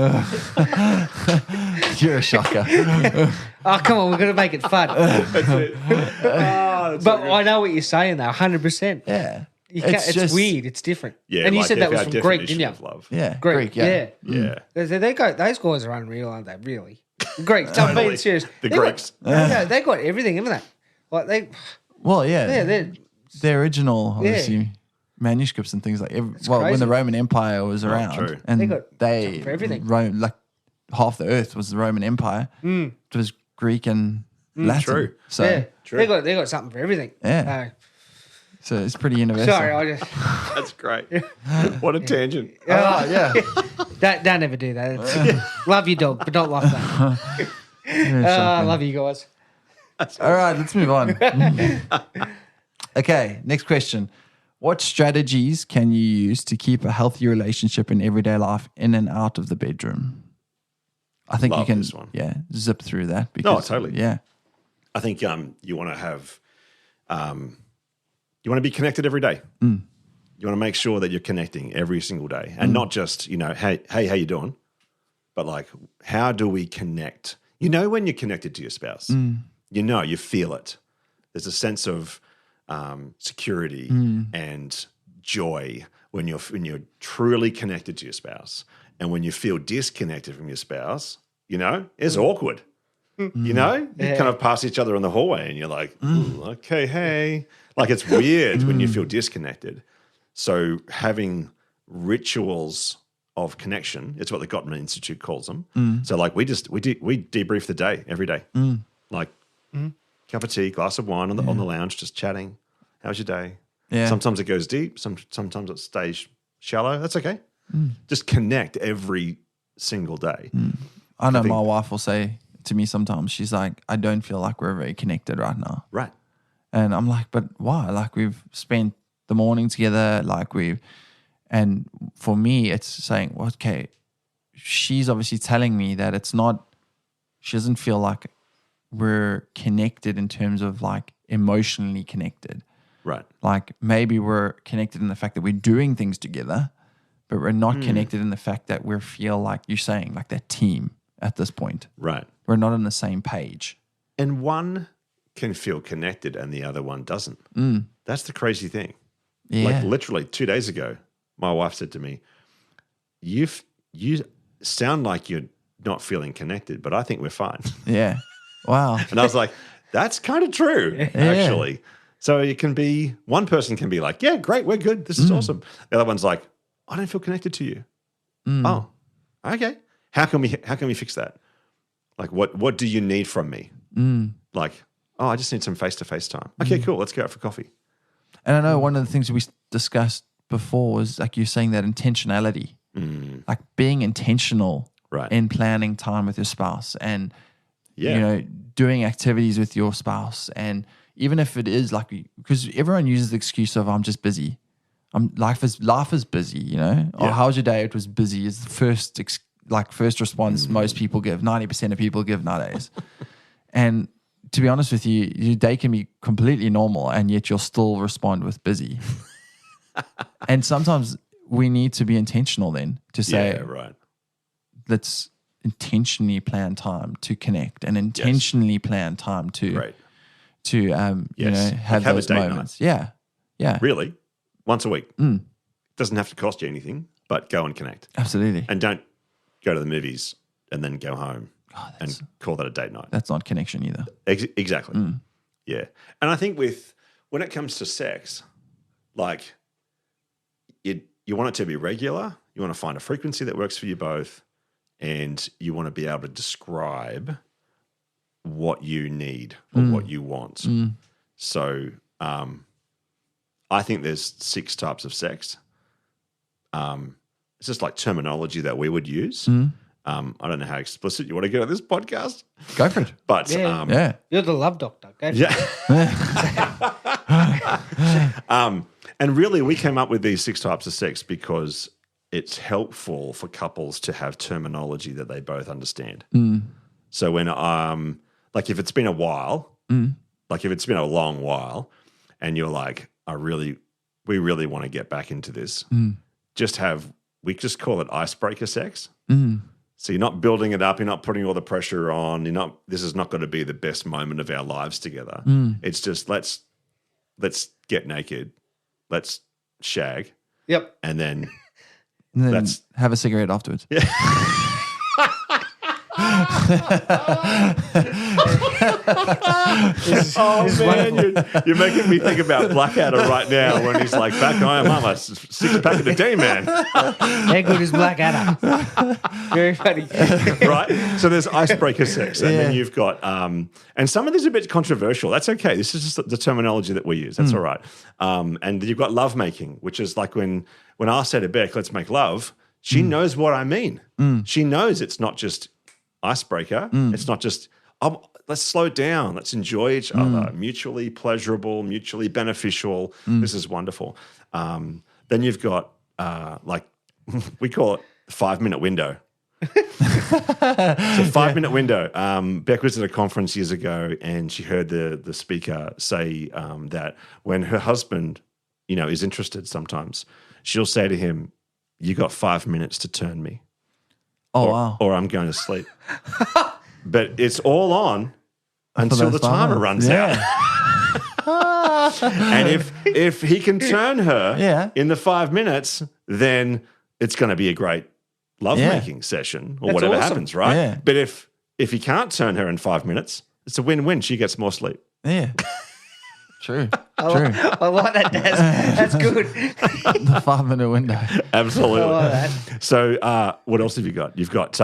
C: You're a shocker.
B: Oh, come on. We're going to make it fun.
A: That's it. That's
B: But I know what you're saying, though. 100%.
C: Yeah.
B: It's weird. It's different.
A: Yeah.
B: And you
A: like
B: said that was
A: our
B: from Greek,
A: definition
B: didn't you?
A: of love.
C: Yeah.
B: Greek, yeah.
A: Yeah.
B: They go. Those guys are unreal, aren't they? Really, Greeks. I'm being serious.
A: The
B: They
A: Greeks.
B: they got everything, haven't they? Like they,
C: Well, yeah.
B: they're
C: The original, obviously, manuscripts and things like... when
B: crazy.
C: the Roman Empire was around.
A: true.
C: And
B: They got something for everything.
C: like half the earth was the Roman Empire. It was Greek and Latin.
A: True.
C: So,
B: yeah.
A: True.
B: They got something for everything.
C: Yeah. So it's pretty universal.
B: Sorry, I just
A: That's great. What a tangent.
C: Yeah.
B: don't ever do that. Love your dog, but don't love that. I love you guys.
C: All right, let's move on. Okay, next question. What strategies can you use to keep a healthy relationship in everyday life in and out of the bedroom? I think you
A: Love
C: can
A: this one.
C: zip through that. Because,
A: totally.
C: Yeah.
A: I think you want to have, you want to be connected every day. You want to make sure that you're connecting every single day, and not just, hey, how you doing? But like, how do we connect? When you're connected to your spouse, you feel it. There's a sense of security and joy when you're truly connected to your spouse, and when you feel disconnected from your spouse, it's awkward. You kind of pass each other in the hallway and you're like, "Ooh, okay, hey." Like, it's weird when you feel disconnected. So having rituals of connection, it's what the Gottman Institute calls them. So like we debrief the day every day. Like cup of tea, glass of wine on the lounge, just chatting. How's your day?
C: Yeah.
A: Sometimes it goes deep. Sometimes it stays shallow. That's okay. Just connect every single day.
C: I know my wife will say to me sometimes, she's like, I don't feel like we're very connected right now.
A: Right.
C: And I'm like, but why? Like, we've spent the morning together, and for me, it's saying, well, okay, she's obviously telling me that it's not, she doesn't feel like we're connected in terms of like emotionally connected.
A: Right.
C: Like maybe we're connected in the fact that we're doing things together, but we're not connected in the fact that we feel like you're saying like that team at this point.
A: Right.
C: We're not on the same page.
A: And one can feel connected and the other one doesn't. That's the crazy thing.
C: Yeah.
A: Like literally 2 days ago, my wife said to me, you sound like you're not feeling connected, but I think we're fine.
C: Yeah. Wow.
A: And I was like, that's kind of true, actually. So it can be, one person can be like, yeah, great, we're good. This is awesome. The other one's like, I don't feel connected to you. Oh, okay. How can we fix that? Like, what do you need from me? Like, oh, I just need some face-to-face time. Okay, cool. Let's go out for coffee.
C: And I know one of the things we discussed before was like you're saying that intentionality, like being intentional in planning time with your spouse and, you know, doing activities with your spouse. And even if it is like, because everyone uses the excuse of I'm just busy. Life is busy, you know? Or how was your day? It was busy is the first response most people give. 90% of people give nowadays. And to be honest with you, your day can be completely normal and yet you'll still respond with busy. And sometimes we need to be intentional then to say, let's intentionally plan time to connect and intentionally plan time to you know, have those moments.
A: Night.
C: Yeah.
A: Really? Once a week. It doesn't have to cost you anything, but go and connect.
C: Absolutely.
A: And don't go to the movies and then go home and call that a date night.
C: That's not connection either.
A: Exactly. Yeah. And I think when it comes to sex, like you want it to be regular. You want to find a frequency that works for you both. And you want to be able to describe what you need or what you want. So I think there's 6 types of sex. It's just like terminology that we would use. I don't know how explicit you want to get on this podcast.
C: Go for it.
A: But
B: You're the love doctor. Go for
A: it. And really we came up with these 6 types of sex because it's helpful for couples to have terminology that they both understand. So when like if it's been a while, like if it's been a long while and you're like, we really want to get back into this, we just call it icebreaker sex. So you're not building it up, you're not putting all the pressure on, this is not going to be the best moment of our lives together. It's just let's get naked, let's shag.
B: Yep.
A: And then
C: let's have a cigarette afterwards.
A: Yeah. Man, you're making me think about Blackadder right now when he's like, back home, I'm a 6-pack of the day, man.
B: How good is Blackadder? Very funny.
A: Right? So there's icebreaker sex. And then you've got, and some of these are a bit controversial. That's okay. This is just the terminology that we use. That's all right. And you've got lovemaking, which is like when I say to Beck, let's make love, she knows what I mean. She knows it's not just icebreaker. It's not just, let's slow down. Let's enjoy each other. Mutually pleasurable, mutually beneficial. This is wonderful. Then you've got like, we call it the 5-minute window. So 5-minute window. Beck was at a conference years ago and she heard the speaker say that when her husband, is interested sometimes, she'll say to him, you got 5 minutes to turn me.
C: Wow.
A: Or I'm going to sleep. But it's all on until the timer runs out. And if he can turn her in the 5 minutes, then it's going to be a great lovemaking session or whatever happens, right?
C: Yeah.
A: But if he can't turn her in 5 minutes, it's a win-win. She gets more sleep.
C: Yeah. True.
B: I like that, Daz. That's good.
C: The 5-minute window.
A: Absolutely.
B: I like that.
A: So what else have you got? You've got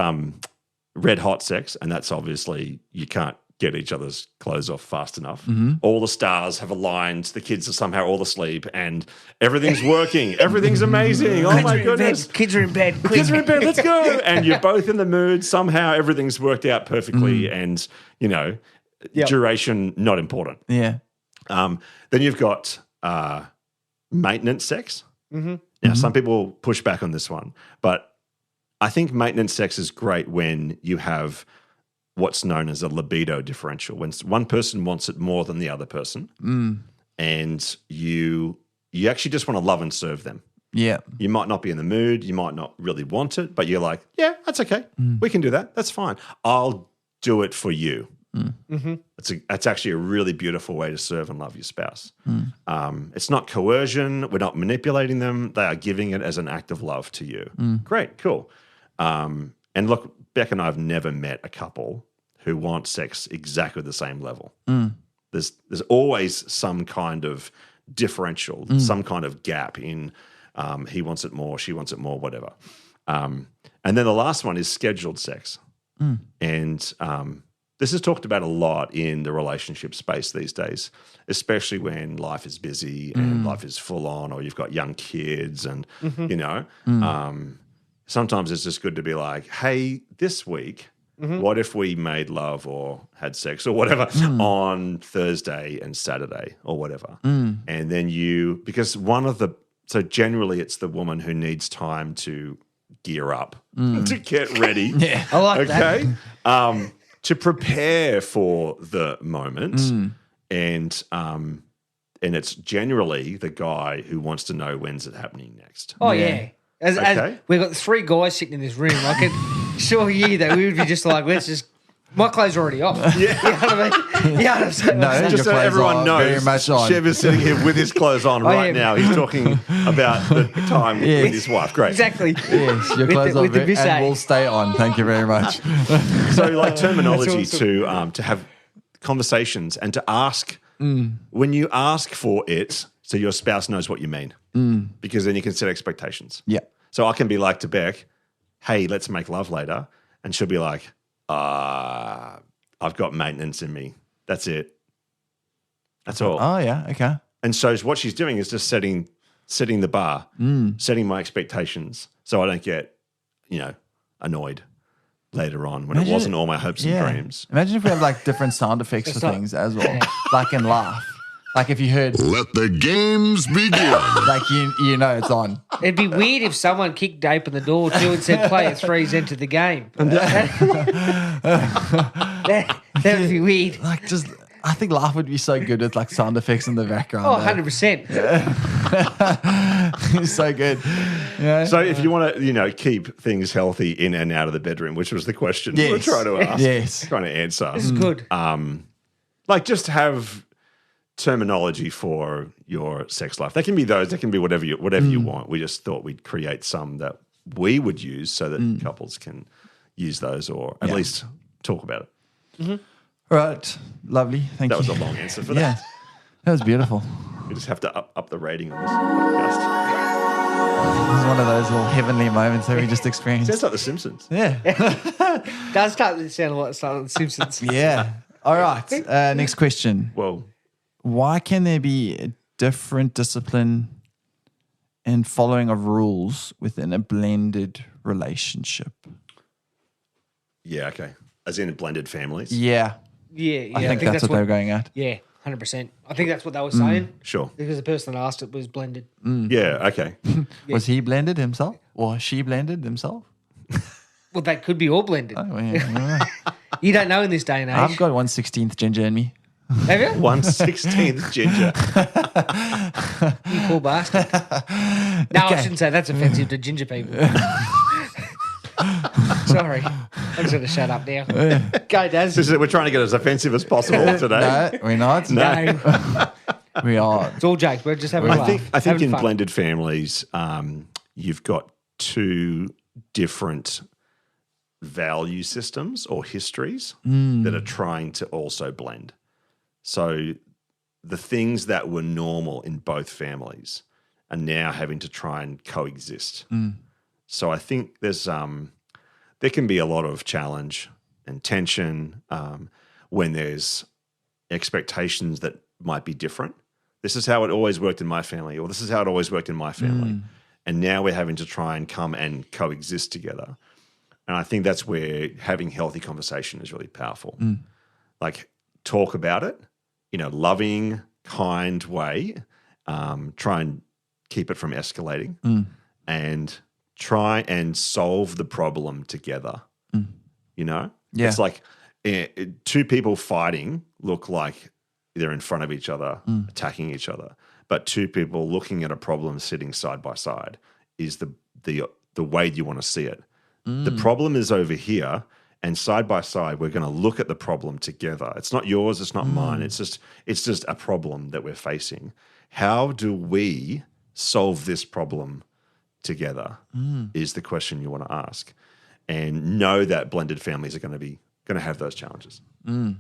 A: red hot sex, and that's obviously you can't get each other's clothes off fast enough. All the stars have aligned. The kids are somehow all asleep, and everything's working. Everything's amazing. Oh my goodness!
B: Kids are in bed.
A: The kids are in bed. Let's go! And you're both in the mood. Somehow everything's worked out perfectly, and duration not important.
C: Yeah.
A: Then you've got maintenance sex. Now, some people push back on this one, but I think maintenance sex is great when you have what's known as a libido differential, when one person wants it more than the other person, and you actually just want to love and serve them.
C: Yeah.
A: You might not be in the mood, you might not really want it, but you're like, yeah, that's okay. We can do that. That's fine. I'll do it for you. That's actually a really beautiful way to serve and love your spouse. It's not coercion. We're not manipulating them. They are giving it as an act of love to you. Great, cool. And look, Beck and I have never met a couple who want sex exactly the same level. There's always some kind of differential, some kind of gap in he wants it more, she wants it more, whatever. And then the last one is scheduled sex. And this is talked about a lot in the relationship space these days, especially when life is busy and life is full on, or you've got young kids and, sometimes it's just good to be like, hey, this week, what if we made love or had sex or whatever on Thursday and Saturday or whatever? And then because so generally it's the woman who needs time to gear up, to get ready.
B: I like that.
A: Okay. To prepare for the moment. And it's generally the guy who wants to know when's it happening next.
B: Oh, yeah. As we've got 3 guys sitting in this room, I can assure you that we would be just like, my clothes are already off. Yeah. You know what I mean? Yeah,
C: No,
A: just so everyone knows, Chev is sitting here with his clothes on right now. He's talking about the time with his wife. Great.
B: Exactly.
C: Yes, your clothes are and will stay on. Thank you very much.
A: So like terminology to have conversations and to ask when you ask for it so your spouse knows what you mean, because then you can set expectations.
C: Yeah.
A: So I can be like to Beck, hey, let's make love later. And she'll be like, I've got maintenance in me. That's it. That's all.
C: Oh, yeah. Okay.
A: And so what she's doing is just setting the bar, setting my expectations so I don't get, annoyed later on when it wasn't all my hopes and dreams.
C: Imagine if we have like different sound effects for things as well, like in laugh. Like if you heard,
D: let the games begin.
C: Like you know it's on.
B: It'd be weird if someone kicked open the door too and said, "Play at 3's enter the game." That would be weird.
C: Like I think laugh would be so good with like sound effects in the background.
B: Oh, 100%.
C: It's so good. Yeah.
A: So if you want to, keep things healthy in and out of the bedroom, which was the question we're trying to ask, trying to answer.
B: This is good.
A: Just have terminology for your sex life. They can be those. They can be whatever you want. We just thought we'd create some that we would use so that couples can use those or at least talk about it.
C: All right. Lovely. Thank you.
A: That was a long answer for that.
C: That was beautiful.
A: We just have to up the rating on this podcast.
C: This is one of those little heavenly moments that we just experienced.
A: Sounds like The Simpsons.
C: Yeah.
B: Does start to sound like The Simpsons.
C: Yeah. All right. Next question.
A: Well,
C: why can there be different discipline and following of rules within a blended relationship?
A: Yeah, okay. As in blended families?
C: Yeah.
B: Yeah.
C: I think that's what they were going at.
B: Yeah, 100%. I think that's what they were saying.
A: Sure.
B: Because the person that asked it was blended.
A: Yeah, okay.
C: Was he blended himself? Or she blended himself?
B: Well, they could be all blended.
C: Oh, yeah.
B: You don't know in this day and age.
C: I've got 1/16th ginger in me.
B: Have you?
A: 1/16th ginger.
B: You poor bastard. No, I shouldn't say that's offensive to ginger people. Sorry. I'm just going to shut up now. Go, Daz.
A: We're trying to get as offensive as possible today.
C: No, we're not.
B: No.
C: We are.
B: It's all jokes. We're just having a laugh.
A: I think in
B: fun.
A: blended families, you've got 2 different value systems or histories that are trying to also blend. So the things that were normal in both families are now having to try and coexist. So I think there can be a lot of challenge and tension. when there's expectations that might be different. This is how it always worked in my family, or this is how it always worked in my family. And now we're having to try and come and coexist together. And I think that's where having healthy conversation is really powerful. Like, talk about it in a loving, kind way. Try and keep it from escalating, and try and solve the problem together. You know, it's like two people fighting look like they're in front of each other, attacking each other, but two people looking at a problem sitting side by side is the way you want to see it. The problem is over here, and side by side, we're going to look at the problem together. It's not yours, it's not mine. It's just a problem that we're facing. How do we solve this problem together? Is the question you want to ask, and know that blended families are going to have those challenges. Yeah,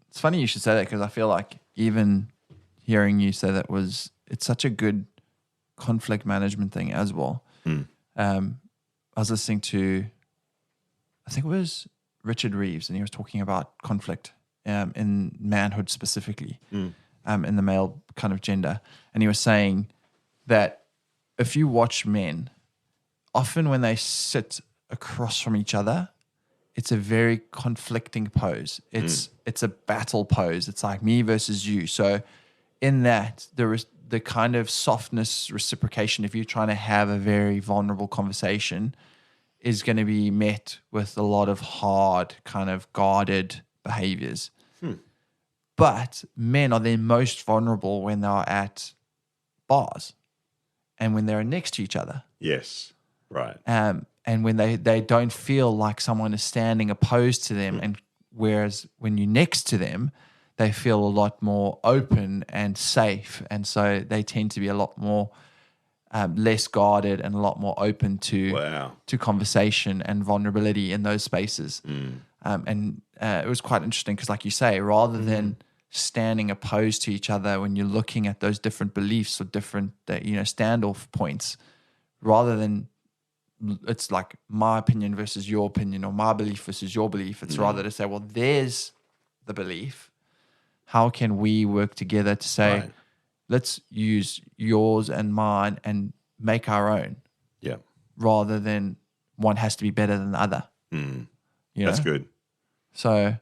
C: It's funny you should say that, because I feel like even hearing you say that it's such a good conflict management thing as well. I was listening to, I think it was Richard Reeves, and he was talking about conflict in manhood specifically, in the male kind of gender. And he was saying that if you watch men, often when they sit across from each other, it's a very conflicting pose. It's a battle pose. It's like me versus you. So in that, there is the kind of softness reciprocation, if you're trying to have a very vulnerable conversation, is going to be met with a lot of hard, kind of guarded behaviors. But men are then most vulnerable when they're at bars and when they're next to each other.
A: yes, right.
C: And when they don't feel like someone is standing opposed to them. And whereas when you're next to them, they feel a lot more open and safe. And so they tend to be a lot more less guarded and a lot more open to conversation and vulnerability in those spaces. And it was quite interesting because, like you say, rather than standing opposed to each other when you're looking at those different beliefs or different standoff points, rather than it's like my opinion versus your opinion or my belief versus your belief, it's rather to say, well, there's the belief. How can we work together to say, let's use yours and mine and make our own?
A: Yeah.
C: Rather than one has to be better than the other.
A: That's good.
C: So,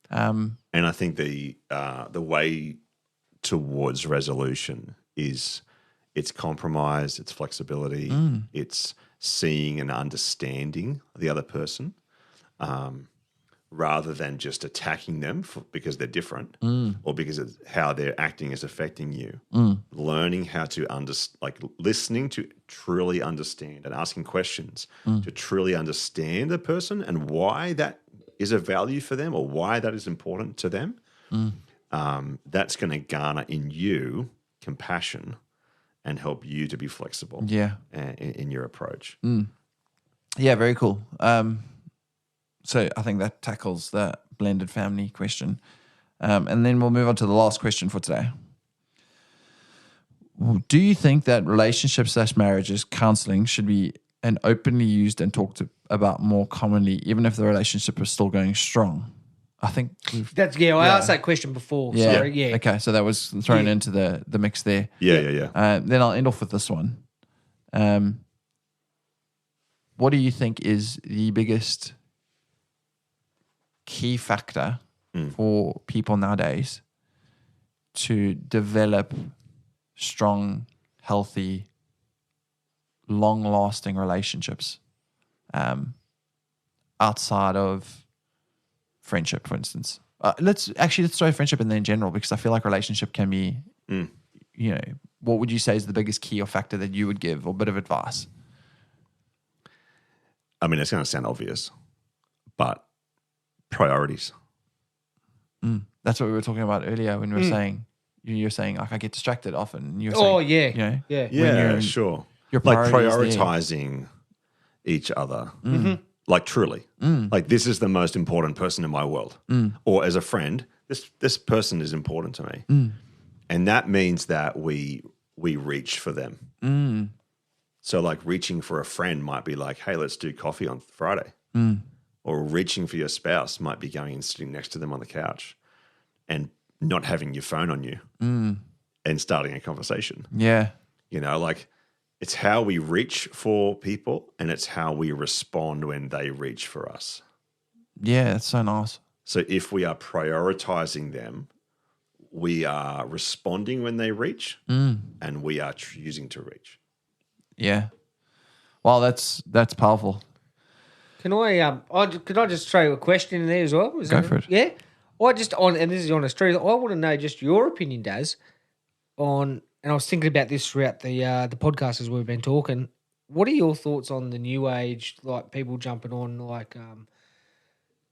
A: and I think the way towards resolution is it's compromise, it's flexibility, it's seeing and understanding the other person, rather than just attacking them because they're different or because how they're acting is affecting you. Learning how to listening to truly understand and asking questions to truly understand the person and why that is a value for them or why that is important to them. That's going to garner in you compassion and help you to be flexible in your approach.
C: Yeah, very cool. So I think that tackles the blended family question. And then we'll move on to the last question for today. Do you think that relationships/marriages counseling should be openly used and talked about more commonly, even if the relationship is still going strong? I think
B: I asked that question before.
C: Yeah.
B: Sorry, yeah.
C: Okay, so that was thrown into the mix there.
A: Yeah.
C: Then I'll end off with this one. What do you think is the biggest key factor for people nowadays to develop strong, healthy, long-lasting relationships outside of friendship, for instance? Let's throw friendship in there in general, because I feel like relationship can be, what would you say is the biggest key or factor that you would give, or bit of advice?
A: I mean, it's going to sound obvious, but priorities.
C: That's what we were talking about earlier when we were saying, you're saying like I get distracted often. And you were saying,
A: Yeah, sure.
C: Your
A: like
C: priorities
A: prioritizing each other. Like truly. Like this is the most important person in my world. Or as a friend, this person is important to me. And that means that we reach for them. So like reaching for a friend might be like, hey, let's do coffee on Friday. or reaching for your spouse might be going and sitting next to them on the couch and not having your phone on you and starting a conversation.
C: Yeah.
A: You know, like it's how we reach for people and it's how we respond when they reach for us.
C: Yeah, that's so nice.
A: So if we are prioritizing them, we are responding when they reach and we are choosing to reach.
C: Yeah. Well, that's powerful.
B: Can I just throw a question in there as well?
C: Go for it.
B: Yeah. And this is honest truth. I want to know just your opinion, Daz, on. And I was thinking about this throughout the podcast as we've been talking. What are your thoughts on the new age, like people jumping on like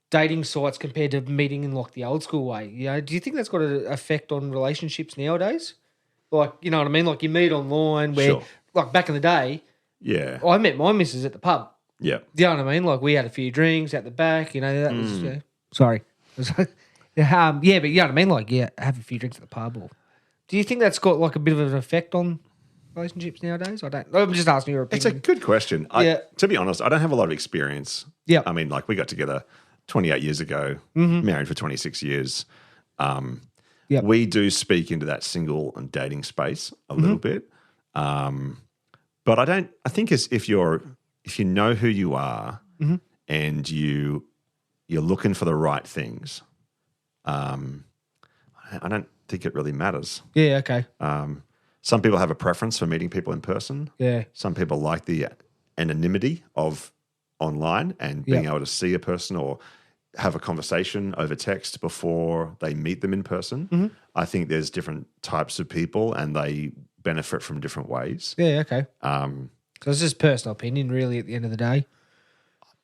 B: dating sites compared to meeting in like the old school way? You know, do you think that's got an effect on relationships nowadays? Like, you know what I mean? Like you meet online where,
A: Sure.
B: like back in the day,
A: Yeah.
B: I met my missus at the pub.
A: Yeah.
B: Do you know what I mean? Like we had a few drinks at the back, you know, that was, sorry. Yeah, but you know what I mean? Like, yeah, have a few drinks at the pub. Or do you think that's got like a bit of an effect on relationships nowadays? I'm just asking your
A: It's a
B: opinion.
A: good question. To be honest, I don't have a lot of experience.
B: Yeah.
A: I mean, like we got together 28 years ago, married for 26 years.
B: Yep.
A: We do speak into that single and dating space a little bit. But I think it's if you know who you are and you're looking for the right things, I don't think it really matters.
B: Yeah, okay.
A: Some people have a preference for meeting people in person.
B: Yeah.
A: Some people like the anonymity of online and being able to see a person or have a conversation over text before they meet them in person. I think there's different types of people and they benefit from different ways.
B: Yeah, okay. So it's just personal opinion, really, at the end of the day.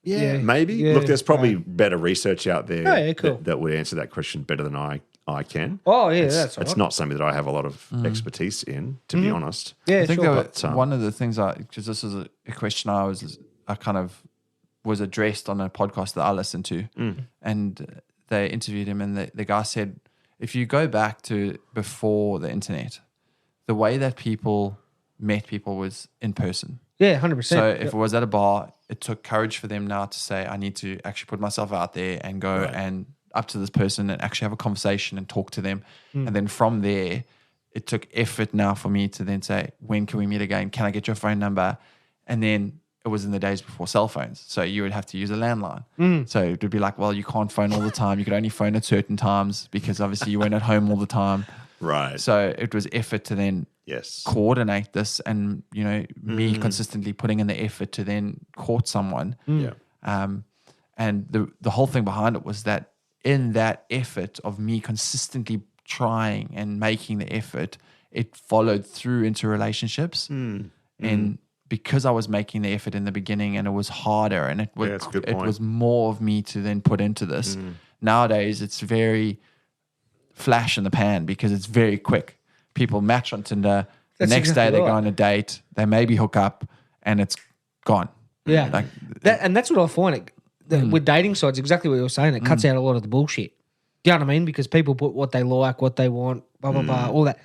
B: Yeah.
A: Maybe.
B: Yeah,
A: Look, there's probably better research out there
B: Oh, yeah, cool.
A: that would answer that question better than I can.
B: Oh, yeah,
A: It's,
B: that's all
A: it's
B: right.
A: not something that I have a lot of expertise in, to be honest.
B: Yeah,
C: I think
B: sure.
C: that one of the things because this is a question I kind of was addressed on a podcast that I listened to, and they interviewed him, and the guy said, if you go back to before the internet, the way that people met people was in person.
B: Yeah, 100%.
C: So if it was at a bar, it took courage for them now to say, I need to actually put myself out there and go and up to this person and actually have a conversation and talk to them. And then from there, it took effort now for me to then say, when can we meet again? Can I get your phone number? And then it was in the days before cell phones. So you would have to use a landline. So it would be like, well, you can't phone all the time. You could only phone at certain times because obviously you weren't at home all the time.
A: Right.
C: So it was effort to then coordinate this and, you know, me consistently putting in the effort to then court someone.
A: Yeah.
C: And the whole thing behind it was that in that effort of me consistently trying and making the effort, it followed through into relationships. And because I was making the effort in the beginning and it was harder and it was more of me to then put into this. Nowadays, it's very flash in the pan because it's very quick. People match on Tinder. The next day they go on a date. They maybe hook up and it's gone.
B: Yeah.
C: Like
B: And that's what I find. With dating sites, exactly what you were saying, it cuts out a lot of the bullshit. Do you know what I mean? Because people put what they like, what they want, blah, blah, blah, all that.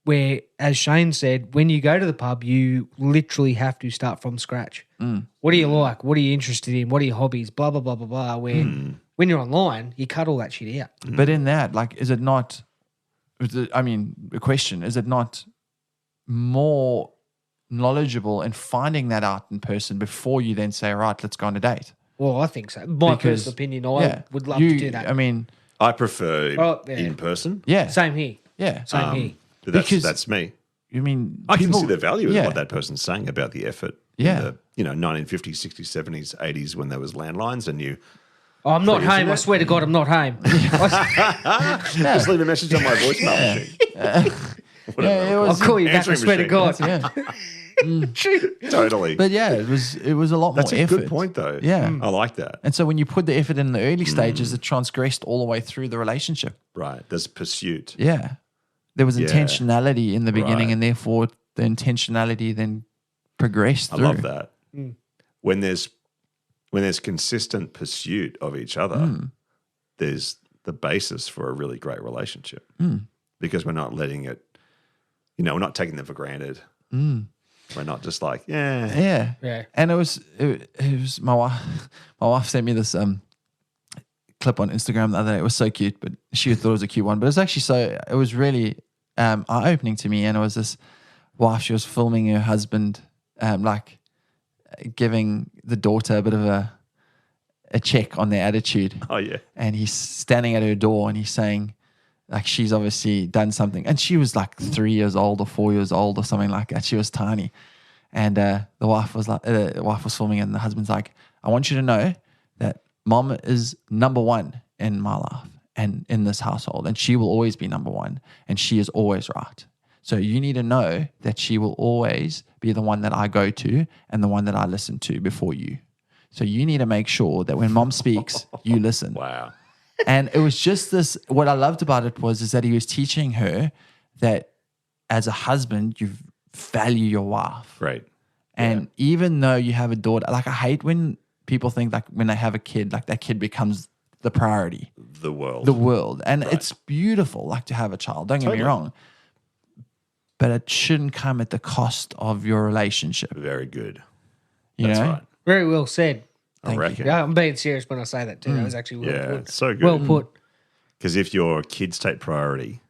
B: Where, as Shane said, when you go to the pub, you literally have to start from scratch. What do you like? What are you interested in? What are your hobbies? Blah, blah, blah, blah, blah. Where when you're online, you cut all that shit out.
C: But in that, like, is it not, a question, is it not more knowledgeable in finding that out in person before you then say, right, let's go on a date?
B: Well, I think so. My personal opinion, I would love to do that.
C: I mean,
A: I prefer in person.
C: yeah.
B: Same here.
C: Yeah.
B: Same here.
A: But
C: Because-
A: that's me.
C: I mean,
A: I can
C: people-
A: see the value
C: yeah.
A: of what that person's saying about the effort.
C: Yeah.
A: In the 1950s, 60s, 70s, 80s when there was landlines and you
B: Oh, I'm not home. I
A: internet?
B: swear to God, I'm not home.
A: just leave a message on my voicemail machine.
C: Yeah, it
B: I'll
C: was,
B: call you back. I
A: Answering
B: swear to
A: machine.
B: God.
C: yeah.
A: Totally.
C: But yeah, it was a lot
A: That's
C: more
A: a
C: effort.
A: good point, though.
C: Yeah.
A: I like that.
C: And so when you put the effort in the early stages, it transgressed all the way through the relationship.
A: Right. There's pursuit.
C: Yeah. There was intentionality in the beginning,
A: Right.
C: and therefore the intentionality then progressed
A: I
C: through.
A: love that. When there's consistent pursuit of each other, there's the basis for a really great relationship because we're not letting it, we're not taking them for granted. We're not just like, yeah.
C: Yeah.
B: Yeah.
C: And it was my wife. My wife sent me this clip on Instagram the other day. It was so cute, but she thought it was a cute one. But it was actually it was really eye-opening to me. And it was this wife, she was filming her husband like giving the daughter a bit of a check on their attitude.
A: Oh, yeah.
C: And he's standing at her door and he's saying, like, she's obviously done something. And she was like 3 years old or 4 years old or something like that. She was tiny. And the wife was filming, and the husband's like, I want you to know that mom is number one in my life and in this household, and she will always be number one, and she is always right. So you need to know that she will always be the one that I go to and the one that I listen to before you. So you need to make sure that when mom speaks, you listen.
A: Wow.
C: And it was just this, what I loved about it is that he was teaching her that as a husband, you value your wife.
A: Great.
C: And even though you have a daughter, like I hate when people think like when they have a kid, like that kid becomes the priority.
A: The world.
C: And it's beautiful, like to have a child. Don't get me wrong. But it shouldn't come at the cost of your relationship.
A: Very good.
C: You
A: That's
C: know?
A: right.
B: Very well said.
A: I reckon.
B: Yeah, I'm being serious when I say that too. That was actually well
A: Yeah,
B: put.
A: it's so good.
B: Well put.
A: Because if your kids take priority,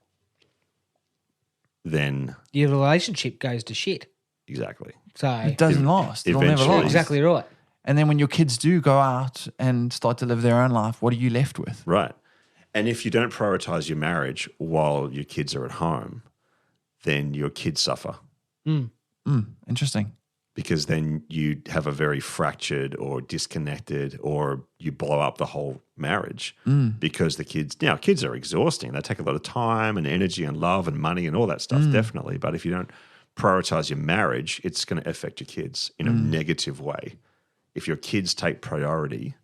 A: then
B: Your relationship goes to shit.
A: exactly.
B: So
C: It doesn't last. It'll never
A: eventually-
C: last.
B: exactly right.
C: And then when your kids do go out and start to live their own life, what are you left with?
A: Right. And if you don't prioritize your marriage while your kids are at home, then your kids suffer
C: Interesting.
A: because then you have a very fractured or disconnected, or you blow up the whole marriage because the kids are exhausting. They take a lot of time and energy and love and money and all that stuff, definitely. But if you don't prioritize your marriage, it's going to affect your kids in a negative way. If your kids take priority,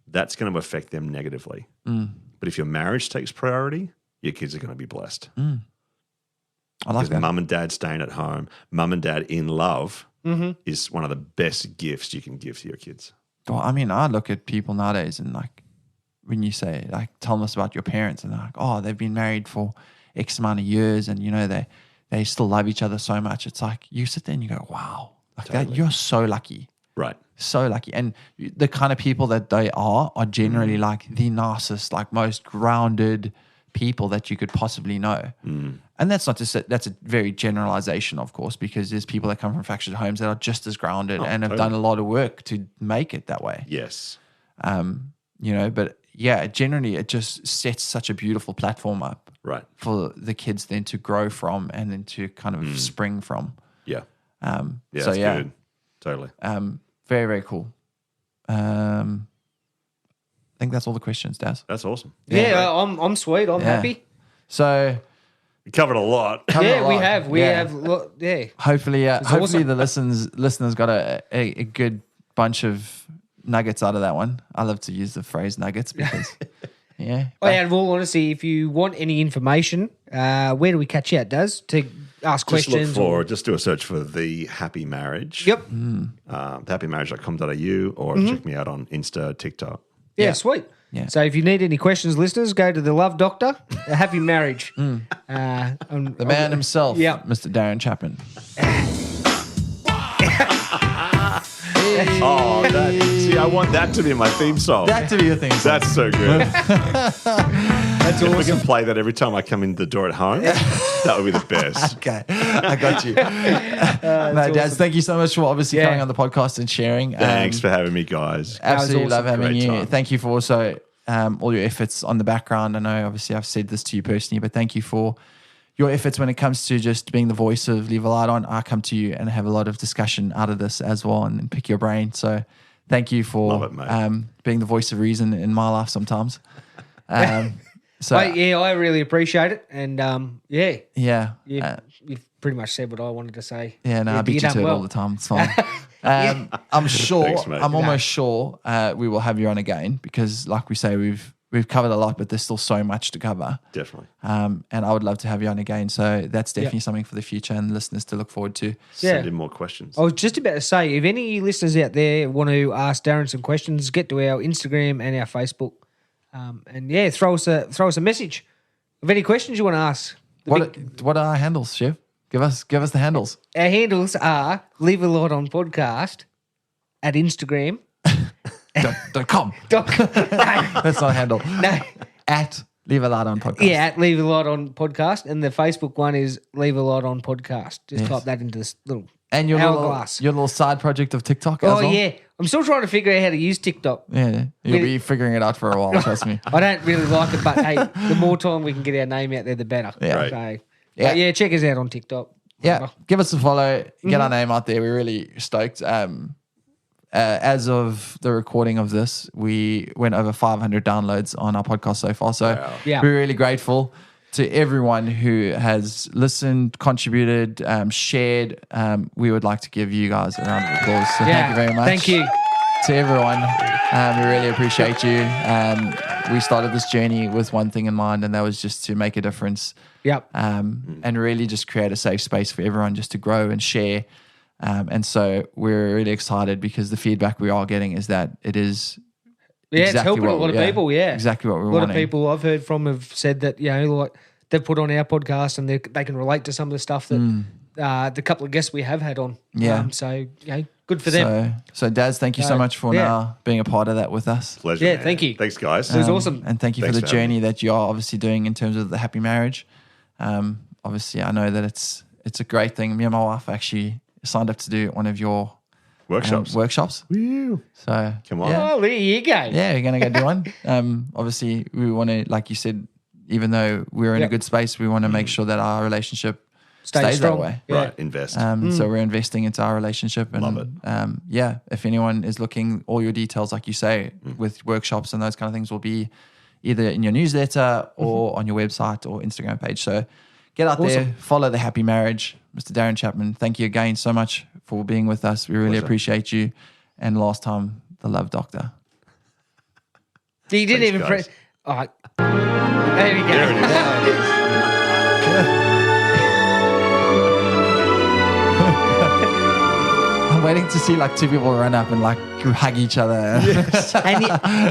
A: that's going to affect them negatively. But if your marriage takes priority, your kids are going to be blessed.
C: I like
A: Because
C: that.
A: mum and dad staying at home, mum and dad in love is one of the best gifts you can give to your kids.
C: Well, I mean, I look at people nowadays and like when you say, like, tell us about your parents, and they're like, oh, they've been married for X amount of years and, you know, they still love each other so much. It's like you sit there and you go, wow, like that, you're so lucky.
A: Right.
C: So lucky. And the kind of people that they are generally like the nicest, like most grounded people that you could possibly know. And that's not to say, that's a very generalization, of course, because there's people that come from fractured homes that are just as grounded and have done a lot of work to make it that way.
A: Yes.
C: You know, but yeah, generally it just sets such a beautiful platform up
A: Right.
C: for the kids then to grow from and then to kind of spring from.
A: Yeah.
C: So
A: That's
C: yeah,
A: good. Totally.
C: very, very cool. I think that's all the questions, Daz.
A: That's awesome.
B: Yeah, I'm sweet. I'm
C: Yeah.
B: happy.
C: So
A: We covered a lot.
C: covered a
B: Yeah, we
C: lot.
B: have. We
C: Yeah.
B: have. Yeah.
C: Hopefully, hopefully
B: awesome.
C: the listeners got a good bunch of nuggets out of that one. I love to use the phrase nuggets because, yeah.
B: Oh, yeah, and all honesty, if you want any information, where do we catch you at, Daz? To ask
A: Just look
B: questions?
A: for, just do a search for The Happy Marriage.
B: Yep.
A: thehappymarriage.com.au or check me out on Insta, TikTok.
B: Yeah, sweet.
C: Yeah.
B: So if you need any questions, listeners, go to the Love Doctor, a Happy Marriage.
C: The man himself,
B: Yeah.
C: Mr. Darren Chapman.
A: Oh, see, I want that to be my theme song.
C: That to be your thing.
A: That's so good. That's awesome. We can play that every time I come in the door at home. That would be the best.
C: Okay, I got you. No, Daz, thank you so much for obviously coming on the podcast and sharing.
A: Thanks for having me, guys.
C: Absolutely love
B: awesome.
C: having
A: Great
C: you.
A: time.
C: Thank you for also all your efforts on the background. I know obviously I've said this to you personally, but thank you for your efforts when it comes to just being the voice of Leave a Light On. I come to you and have a lot of discussion out of this as well and pick your brain. So thank you for
A: Love it, mate.
C: being the voice of reason in my life sometimes. So
B: I really appreciate it. And
C: yeah.
B: you've pretty much said what I wanted to say.
C: Yeah, no, I beat you
B: done
C: to it
B: well.
C: all the time. It's fine. I'm sure,
A: Thanks, mate.
C: I'm almost sure we will have you on again because, like we say, we've covered a lot, but there's still so much to cover.
A: Definitely.
C: And I would love to have you on again. So that's definitely something for the future and listeners to look forward to.
A: Send in more questions.
B: I was just about to say, if any listeners out there want to ask Darren some questions, get to our Instagram and our Facebook. Throw us a message of any questions you want to ask.
C: What are our handles, Chef? Give us the handles.
B: Our handles are Leave a Light On Podcast at Instagram.
C: .com.
B: No.
C: That's not a handle.
B: No.
C: At Leave a Light On Podcast.
B: Yeah, at Leave a Light On Podcast. And the Facebook one is Leave a Light On Podcast. Just type that into this little
C: And your
B: hourglass.
C: little side project of TikTok as
B: Oh,
C: well.
B: yeah. I'm still trying to figure out how to use TikTok.
C: Yeah, you'll be figuring it out for a while, trust me.
B: I don't really like it, but hey, the more time we can get our name out there, the better.
C: Yeah.
A: Right.
B: So,
C: Yeah.
B: check us out on TikTok.
C: Yeah, give us a follow, get our name out there. We're really stoked. As of the recording of this, we went over 500 downloads on our podcast so far. So
B: Yeah.
C: we're really grateful to everyone who has listened, contributed, shared. We would like to give you guys a round of applause. So thank you very much.
B: Thank you.
C: To everyone. We really appreciate you. We started this journey with one thing in mind, and that was just to make a difference.
B: Yep.
C: And really just create a safe space for everyone just to grow and share. And so we're really excited because the feedback we are getting is that it is
B: It's helping a lot of people,
C: exactly what we're
B: A lot
C: wanting.
B: of people I've heard from have said that, like they've put on our podcast and they can relate to some of the stuff that the couple of guests we have had on.
C: Yeah.
B: So, good for them.
C: So Daz, thank you so much for now being a part of that with us.
A: Pleasure.
B: Yeah,
A: man.
B: thank you.
A: Thanks, guys.
B: It was awesome.
C: And thank you
A: Thanks
C: for the
A: for having
C: journey that you are obviously doing in terms of the happy marriage. Obviously, I know that it's a great thing. Me and my wife actually signed up to do one of your
A: Workshops. Woo.
C: So
A: Come on.
C: Yeah.
B: Oh, there you go.
C: Yeah, we're going to go do one. Obviously, we want to, like you said, even though we're in a good space, we want to make sure that our relationship stays
B: strong.
C: that way.
B: Yeah.
A: Right. Invest.
C: So we're investing into our relationship. And,
A: Love it.
C: if anyone is looking, all your details, like you say, with workshops and those kind of things will be either in your newsletter or on your website or Instagram page. So get out there, follow the happy marriage. Mr. Darren Chapman, thank you again so much for being with us. We really appreciate you. And last time, the love doctor.
B: You didn't even
A: guys.
B: press. All right. There we go.
A: There it is.
C: I'm waiting to see like two people run up and like hug each other.
B: And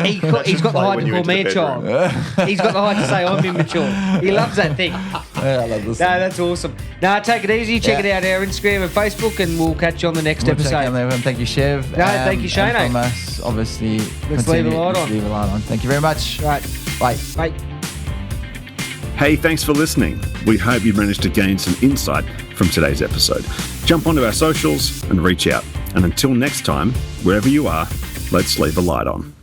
B: he's got the height
A: when
B: to
A: you
B: call me a
A: enter the
B: child. He's got the height to say I'm immature. He loves that thing.
C: I love this.
B: No, that's awesome. No, take it easy. Check it out our Instagram and Facebook, and we'll catch you on the next
C: We'll check
B: episode.
C: in there. Thank you, Chev.
B: No, thank you, Shane.
C: And from us, obviously,
B: Let's leave a light on.
C: Leave a light on. Thank you very much.
B: Right.
C: Bye.
B: Bye.
A: Hey, thanks for listening. We hope you managed to gain some insight from today's episode. Jump onto our socials and reach out. And until next time, wherever you are, let's leave a light on.